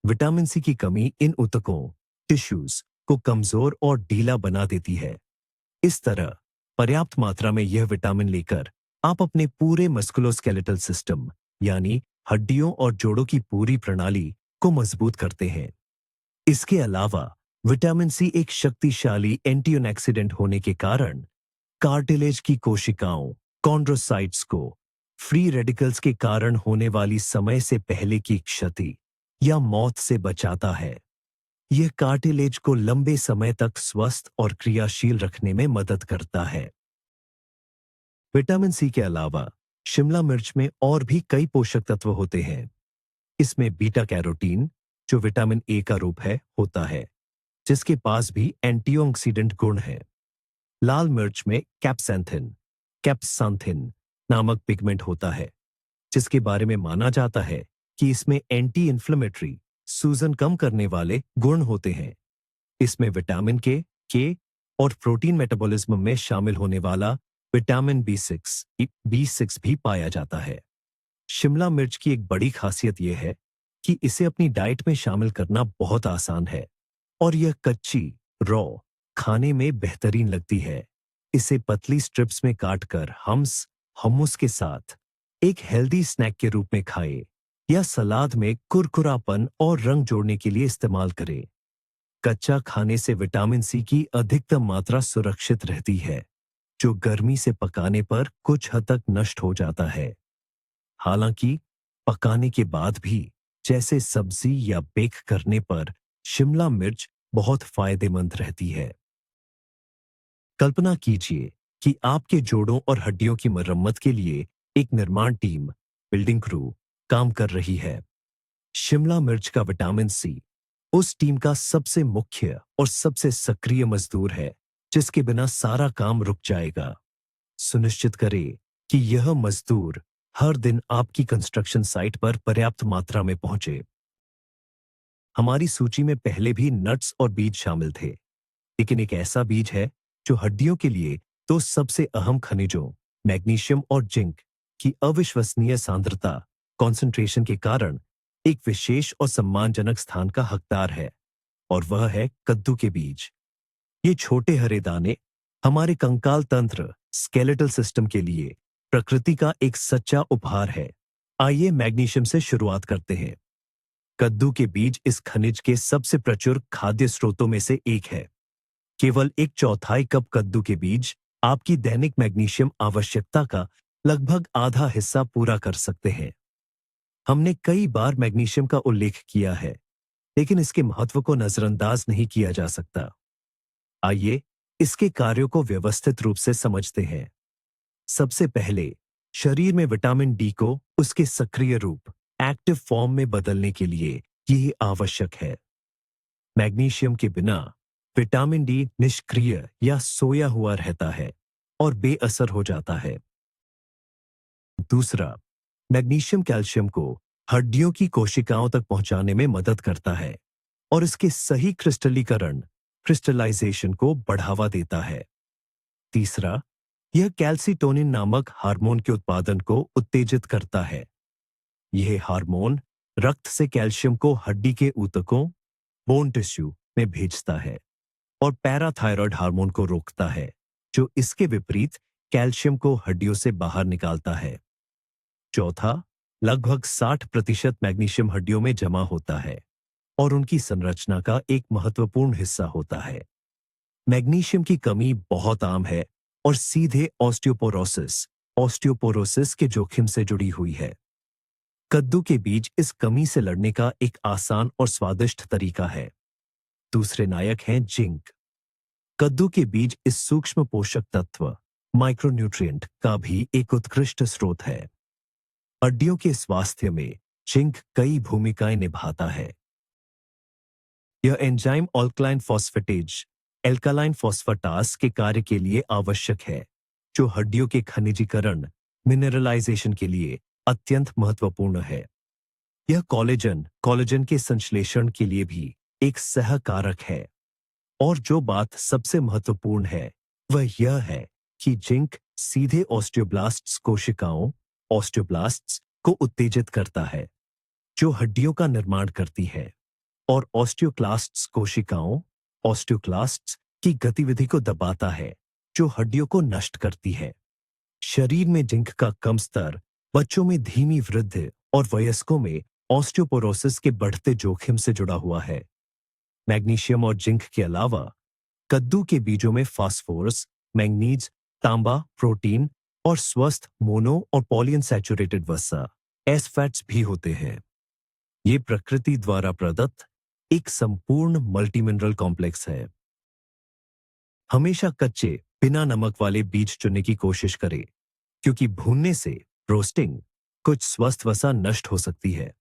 विटामिन सी की कमी इन ऊतकों, टिश्यूज को कमजोर और ढीला बना देती है। इस तरह पर्याप्त मात्रा में यह विटामिन लेकर आप अपने पूरे मस्कुलोस्केलेटल सिस्टम, यानी हड्डियों और जोड़ों की पूरी प्रणाली को मजबूत करते हैं। इसके अलावा विटामिन सी एक शक्तिशाली एंटीऑक्सीडेंट होने के कारण कार्टिलेज की कोशिकाओं, कॉन्ड्रोसाइट्स को फ्री रेडिकल्स के कारण होने वाली समय से पहले की क्षति या मौत से बचाता है। यह कार्टिलेज को लंबे समय तक स्वस्थ और क्रियाशील रखने में मदद करता है। विटामिन सी के अलावा शिमला मिर्च में और भी कई पोषक तत्व होते हैं। इसमें बीटा कैरोटीन, जो विटामिन ए का रूप है, होता है, जिसके पास भी एंटीऑक्सीडेंट गुण है। लाल मिर्च में कैप्सांथिन नामक पिगमेंट होता है, जिसके बारे में माना जाता है कि इसमें एंटी इन्फ्लेमेटरी, सूजन कम करने वाले गुण होते हैं। इसमें विटामिन के और प्रोटीन मेटाबॉलिज्म में शामिल होने वाला विटामिन बी6 भी पाया जाता है। शिमला मिर्च की एक बड़ी खासियत यह है कि इसे अपनी डाइट में शामिल करना बहुत आसान है, और यह कच्ची रॉ खाने में बेहतरीन लगती है। इसे पतली स्ट्रिप्स में काटकर hummus के साथ एक हेल्दी स्नैक के रूप में खाएं, या सलाद में कुरकुरापन और रंग जोड़ने के लिए इस्तेमाल करें। कच्चा खाने से विटामिन सी की अधिकतम मात्रा सुरक्षित रहती है, जो गर्मी से पकाने पर कुछ हद तक नष्ट हो जाता है। हालांकि पकाने के बाद भी, जैसे सब्जी या बेक करने पर, शिमला मिर्च बहुत फायदेमंद रहती है। कल्पना कीजिए कि आपके जोड़ों और हड्डियों की मरम्मत के लिए एक निर्माण टीम, बिल्डिंग क्रू, काम कर रही है। शिमला मिर्च का विटामिन सी उस टीम का सबसे मुख्य और सबसे सक्रिय मजदूर है, जिसके बिना सारा काम रुक जाएगा। सुनिश्चित करें कि यह मजदूर हर दिन आपकी कंस्ट्रक्शन साइट पर पर्याप्त मात्रा में पहुंचे। हमारी सूची में पहले भी नट्स और बीज शामिल थे, लेकिन एक ऐसा बीज है जो हड्डियों के लिए तो सबसे अहम खनिजों, मैग्नीशियम और जिंक की अविश्वसनीय सांद्रता, कॉन्सेंट्रेशन के कारण एक विशेष और सम्मानजनक स्थान का हकदार है, और वह है कद्दू के बीज। ये छोटे हरे दाने हमारे कंकाल तंत्र, स्केलेटल सिस्टम के लिए प्रकृति का एक सच्चा उपहार है। आइए मैग्नीशियम से शुरुआत करते हैं। कद्दू के बीज इस खनिज के सबसे प्रचुर खाद्य स्रोतों में से एक है। केवल 1/4 कप कद्दू के बीज आपकी दैनिक मैग्नीशियम आवश्यकता का लगभग आधा हिस्सा पूरा कर सकते हैं। हमने कई बार मैग्नीशियम का उल्लेख किया है, लेकिन इसके महत्व को नजरअंदाज नहीं किया जा सकता। आइए इसके कार्यों को व्यवस्थित रूप से समझते हैं। सबसे पहले, शरीर में विटामिन डी को उसके सक्रिय रूप, एक्टिव फॉर्म में बदलने के लिए यह आवश्यक है। मैग्नीशियम के बिना विटामिन डी निष्क्रिय या सोया हुआ रहता है और बेअसर हो जाता है। दूसरा, मैग्नीशियम कैल्शियम को हड्डियों की कोशिकाओं तक पहुंचाने में मदद करता है, और इसके सही क्रिस्टलीकरण क्रिस्टलाइजेशन को बढ़ावा देता है। तीसरा, यह कैल्सिटोनिन नामक हार्मोन के उत्पादन को उत्तेजित करता है। यह हार्मोन रक्त से कैल्शियम को हड्डी के ऊतकों, बोन टिश्यू में भेजता है और पैराथायरॉयड हार्मोन को रोकता है, जो इसके विपरीत कैल्शियम को हड्डियों से बाहर निकालता है। चौथा, लगभग 60% मैग्नीशियम हड्डियों में जमा होता है और उनकी संरचना का एक महत्वपूर्ण हिस्सा होता है। मैग्नीशियम की कमी बहुत आम है और सीधे ऑस्टियोपोरोसिस के जोखिम से जुड़ी हुई है। कद्दू के बीज इस कमी से लड़ने का एक आसान और स्वादिष्ट तरीका है। दूसरे नायक हैं जिंक। कद्दू के बीज इस सूक्ष्म पोषक तत्व माइक्रोन्यूट्रिएंट का भी एक उत्कृष्ट स्रोत है। हड्डियों के स्वास्थ्य में जिंक कई भूमिकाएं निभाता है। यह एंजाइम एल्कालाइन फॉस्फेटास के कार्य के लिए आवश्यक है, जो हड्डियों के खनिजीकरण मिनरलाइजेशन के लिए अत्यंत महत्वपूर्ण है। यह कोलेजन के संश्लेषण के लिए भी एक सहकारक है। और जो बात सबसे महत्वपूर्ण है वह यह है कि जिंक सीधे ऑस्टियोब्लास्ट्स को उत्तेजित करता है, जो हड्डियों का निर्माण करती है, और ऑस्टियोक्लास्ट्स की गतिविधि को दबाता है, जो हड्डियों को नष्ट करती है। शरीर में जिंक का कम स्तर बच्चों में धीमी वृद्धि और वयस्कों में ऑस्टियोपोरोसिस के बढ़ते जोखिम से जुड़ा हुआ है। मैग्नीशियम और जिंक के अलावा कद्दू के बीजों में फास्फोरस, मैंगनीज, तांबा, प्रोटीन और स्वस्थ मोनो और पॉलीअनसैचुरेटेड वसा एस फैट्स भी होते हैं। ये प्रकृति द्वारा प्रदत्त एक संपूर्ण मल्टीमिनरल कॉम्प्लेक्स है। हमेशा कच्चे बिना नमक वाले बीज चुनने की कोशिश करें, क्योंकि भूनने से रोस्टिंग कुछ स्वस्थ वसा नष्ट हो सकती है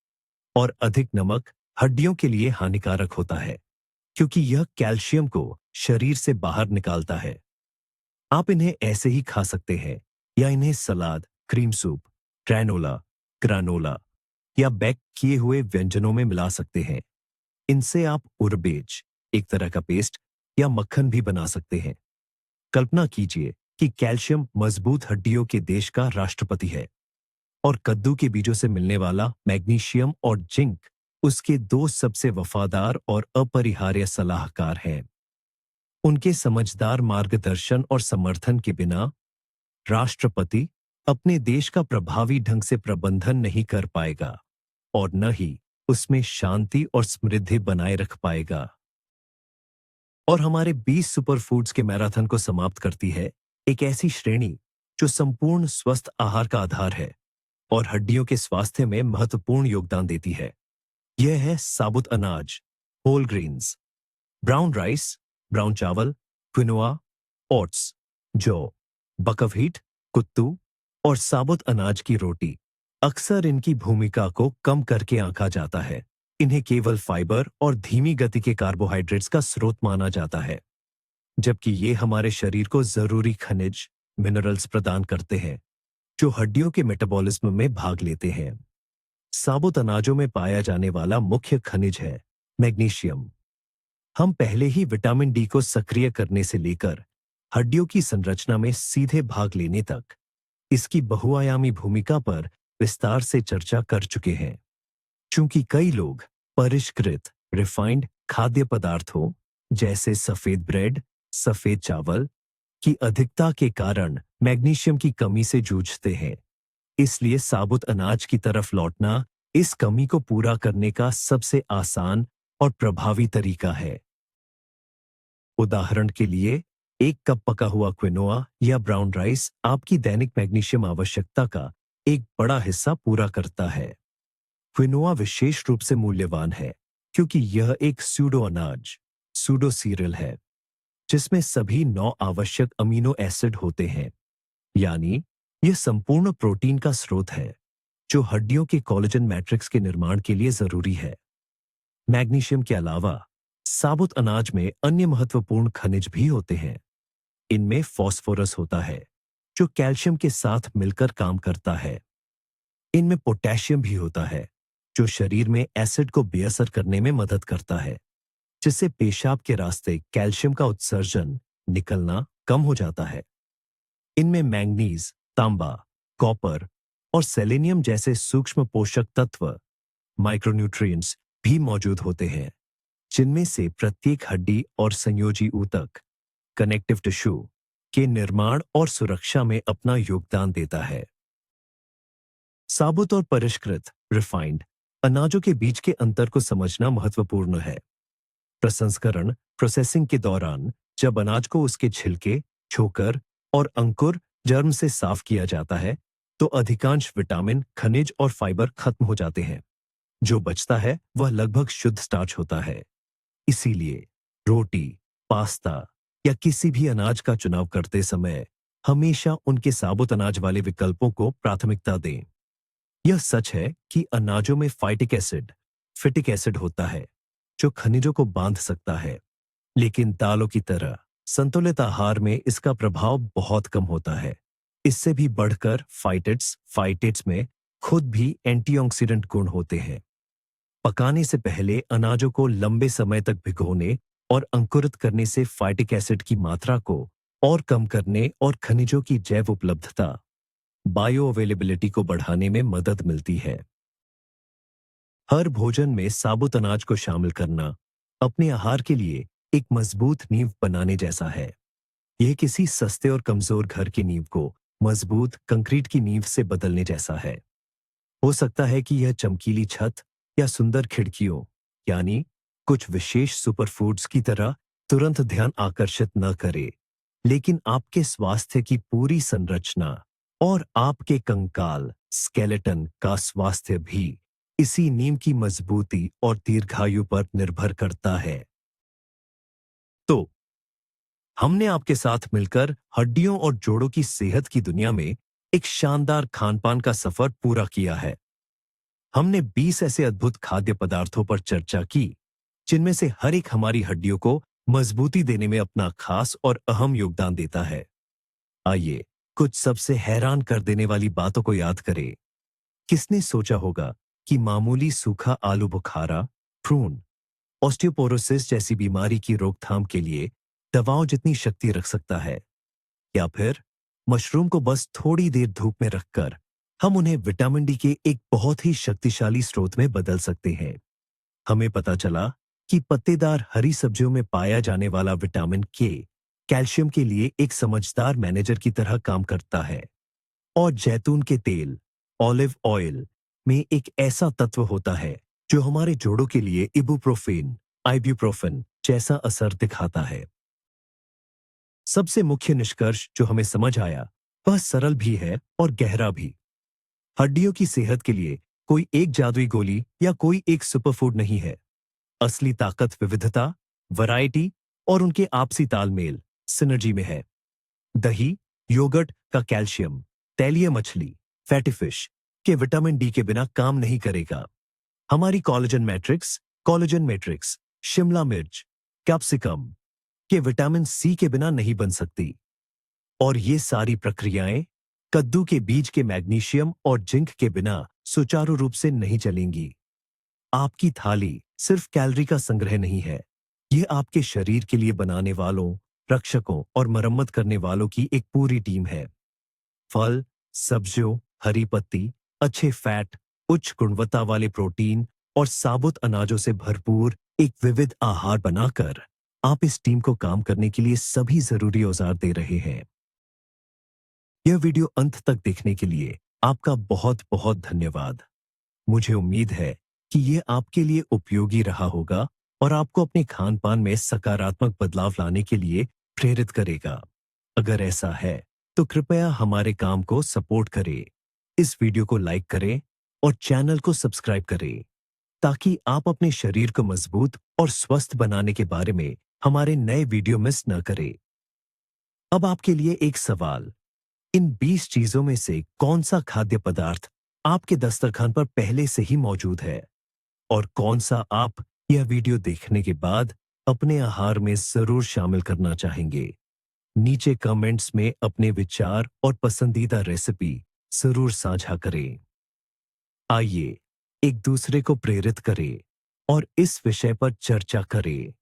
और अधिक नमक हड्डियों के लिए हानिकारक होता है, क्योंकि यह कैल्शियम को शरीर से बाहर निकालता है। आप इन्हें ऐसे ही खा सकते हैं या इन्हें सलाद, क्रीम सूप, ग्रानोला या बेक किए हुए व्यंजनों में मिला सकते हैं। इनसे आप उरबेज, एक तरह का पेस्ट या मक्खन भी बना सकते हैं। कल्पना कीजिए कि कैल्शियम मजबूत हड्डियों के देश का राष्ट्रपति है और कद्दू के बीजों से मिलने वाला मैग्नीशियम और जिंक उसके दो सबसे वफादार और अपरिहार्य सलाहकार हैं। उनके समझदार मार्गदर्शन और समर्थन के बिना राष्ट्रपति अपने देश का प्रभावी ढंग से प्रबंधन नहीं कर पाएगा और न ही उसमें शांति और समृद्धि बनाए रख पाएगा। और हमारे 20 सुपरफूड्स के मैराथन को समाप्त करती है एक ऐसी श्रेणी जो संपूर्ण स्वस्थ आहार का आधार है और हड्डियों के स्वास्थ्य में महत्वपूर्ण योगदान देती है। यह है साबुत अनाज, whole grains, brown rice, brown चावल, क्विनोआ, ओट्स, जौ, बकव्हीट, कुत्तू और साबुत अनाज की रोटी। अक्सर इनकी भूमिका को कम करके आंका जाता है। इन्हें केवल फाइबर और धीमी गति के कार्बोहाइड्रेट्स का स्रोत माना जाता है, जबकि ये हमारे शरीर को जरूरी खनिज, मिनरल्स प्रदान करते हैं, जो हड्डियों के मेटाबॉलिज्म में भाग लेते हैं। साबुत अनाजों में पाया जाने वाला मुख्य खनिज है मैग्नीशियम। हम पहले ही विटामिन डी को सक्रिय करने से लेकर हड्डियों की संरचना में सीधे भाग लेने तक इसकी बहुआयामी भूमिका पर विस्तार से चर्चा कर चुके हैं। चूंकि कई लोग परिष्कृत रिफाइंड खाद्य पदार्थों जैसे सफेद ब्रेड, सफेद चावल की अधिकता के कारण मैग्नीशियम की कमी से जूझते हैं, इसलिए साबुत अनाज की तरफ लौटना इस कमी को पूरा करने का सबसे आसान और प्रभावी तरीका है। उदाहरण के लिए, 1 कप पका हुआ क्विनोआ या ब्राउन राइस आपकी दैनिक मैग्नीशियम आवश्यकता का एक बड़ा हिस्सा पूरा करता है। क्विनोआ विशेष रूप से मूल्यवान है क्योंकि यह एक सूडो सीरियल है, जिसमें सभी 9 आवश्यक अमीनो एसिड होते हैं। यानी यह संपूर्ण प्रोटीन का स्रोत है जो हड्डियों के कोलेजन मैट्रिक्स के निर्माण के लिए जरूरी है। मैग्नीशियम के अलावा साबुत अनाज में अन्य महत्वपूर्ण खनिज भी होते हैं। इनमें फास्फोरस होता है, जो कैल्शियम के साथ मिलकर काम करता है। इनमें पोटेशियम भी होता है, जो शरीर में एसिड को बेअसर करने में मदद करता है, जिससे पेशाब के रास्ते कैल्शियम का उत्सर्जन निकलना कम हो जाता है। इनमें मैंगनीज, तांबा, कॉपर और सेलेनियम जैसे सूक्ष्म पोषक तत्व, माइक्रोन्यूट्रिएंट्स भी मौजूद होते हैं, जिनमें से प्रत्येक हड्डी और संयोजी ऊतक, कनेक्टिव टिश्यू के निर्माण और सुरक्षा में अपना योगदान देता है। साबुत और परिष्कृत रिफाइंड अनाजों के बीच के अंतर को समझना महत्वपूर्ण है। प्रसंस्करण प्रोसेसिंग के दौरान जब अनाज को उसके छिलके, छोकर और अंकुर जर्म से साफ किया जाता है, तो अधिकांश विटामिन, खनिज और फाइबर खत्म हो जाते हैं। जो बचता है वह लगभग शुद्ध स्टार्च होता है। इसीलिए रोटी, पास्ता या किसी भी अनाज का चुनाव करते समय हमेशा उनके साबुत अनाज वाले विकल्पों को प्राथमिकता दें। यह सच है कि अनाजों में फिटिक एसिड होता है, जो खनिजों को बांध सकता है, लेकिन दालों की तरह संतुलित आहार में इसका प्रभाव बहुत कम होता है। इससे भी बढ़कर फाइटेट्स में खुद भी एंटीऑक्सीडेंट गुण होते हैं। पकाने से पहले अनाजों को लंबे समय तक भिगोने और अंकुरित करने से फाइटिक एसिड की मात्रा को और कम करने और खनिजों की जैव उपलब्धता, बायो अवेलेबिलिटी को बढ़ाने में मदद मिलती है। हर भोजन में साबुत अनाज को शामिल करना अपने आहार के लिए एक मजबूत नींव बनाने जैसा है। यह किसी सस्ते और कमजोर घर की नींव को मजबूत कंक्रीट की नींव से बदलने जैसा है। हो सकता है कि यह चमकीली छत या सुंदर खिड़कियों, यानी कुछ विशेष सुपरफूड्स की तरह तुरंत ध्यान आकर्षित न करे, लेकिन आपके स्वास्थ्य की पूरी संरचना और आपके कंकाल स्केलेटन का स्वास्थ्य भी इसी नींव की मजबूती और दीर्घायु पर निर्भर करता है। तो हमने आपके साथ मिलकर हड्डियों और जोड़ों की सेहत की दुनिया में एक शानदार खानपान का सफर पूरा किया है। हमने 20 ऐसे अद्भुत खाद्य पदार्थों पर चर्चा की, जिनमें से हर एक हमारी हड्डियों को मजबूती देने में अपना खास और अहम योगदान देता है। आइए कुछ सबसे हैरान कर देने वाली बातों को याद करें। किसने सोचा होगा कि मामूली सूखा आलू बुखारा, प्रून, ऑस्टियोपोरोसिस जैसी बीमारी की रोकथाम के लिए दवाओं जितनी शक्ति रख सकता है? या फिर मशरूम को बस थोड़ी देर धूप में रखकर हम उन्हें विटामिन डी के एक बहुत ही शक्तिशाली स्रोत में बदल सकते हैं। हमें पता चला कि पत्तेदार हरी सब्जियों में पाया जाने वाला विटामिन के कैल्शियम के लिए एक समझदार मैनेजर की तरह काम करता है, और जैतून के तेल, ऑलिव ऑयल में एक ऐसा तत्व होता है जो हमारे जोड़ों के लिए आइब्यूप्रोफेन जैसा असर दिखाता है। सबसे मुख्य निष्कर्ष जो हमें समझ आया वह सरल भी है और गहरा भी। हड्डियों की सेहत के लिए कोई एक जादुई गोली या कोई एक सुपरफूड नहीं है। असली ताकत विविधता, वैरायटी और उनके आपसी तालमेल सिनर्जी में है। दही, योगर्ट का कैल्शियम, तैलीय मछली, फैटी फिश के विटामिन डी के बिना काम नहीं करेगा। हमारी कोलेजन मैट्रिक्स, शिमला मिर्च, कैप्सिकम के विटामिन सी के बिना नहीं बन सकती। और ये सारी प्रक्रियाएं कद्दू के बीज के मैग्नीशियम और जिंक के बिना सुचारू रूप से नहीं चलेंगी। आपकी थाली सिर्फ कैलोरी का संग्रह नहीं है, यह आपके शरीर के लिए बनाने वालों, रक्षकों और मरम्मत करने वालों की एक पूरी टीम है। फल, सब्जियों, हरी पत्ती, अच्छे फैट, उच्च गुणवत्ता वाले प्रोटीन और साबुत अनाजों से भरपूर एक विविध आहार बनाकर आप इस टीम को काम करने के लिए सभी जरूरी औजार दे रहे हैं। यह वीडियो अंत तक देखने के लिए आपका बहुत बहुत धन्यवाद। मुझे उम्मीद है कि यह आपके लिए उपयोगी रहा होगा और आपको अपने खान पान में सकारात्मक बदलाव लाने के लिए प्रेरित करेगा। अगर ऐसा है तो कृपया हमारे काम को सपोर्ट करें, इस वीडियो को लाइक करें और चैनल को सब्सक्राइब करें, ताकि आप अपने शरीर को मजबूत और स्वस्थ बनाने के बारे में हमारे नए वीडियो मिस न करें। अब आपके लिए एक सवाल, इन 20 चीजों में से कौन सा खाद्य पदार्थ आपके दस्तरखान पर पहले से ही मौजूद है, और कौन सा आप यह वीडियो देखने के बाद अपने आहार में जरूर शामिल करना चाहेंगे? नीचे कमेंट्स में अपने विचार और पसंदीदा रेसिपी जरूर साझा करें। आइए एक दूसरे को प्रेरित करें और इस विषय पर चर्चा करें।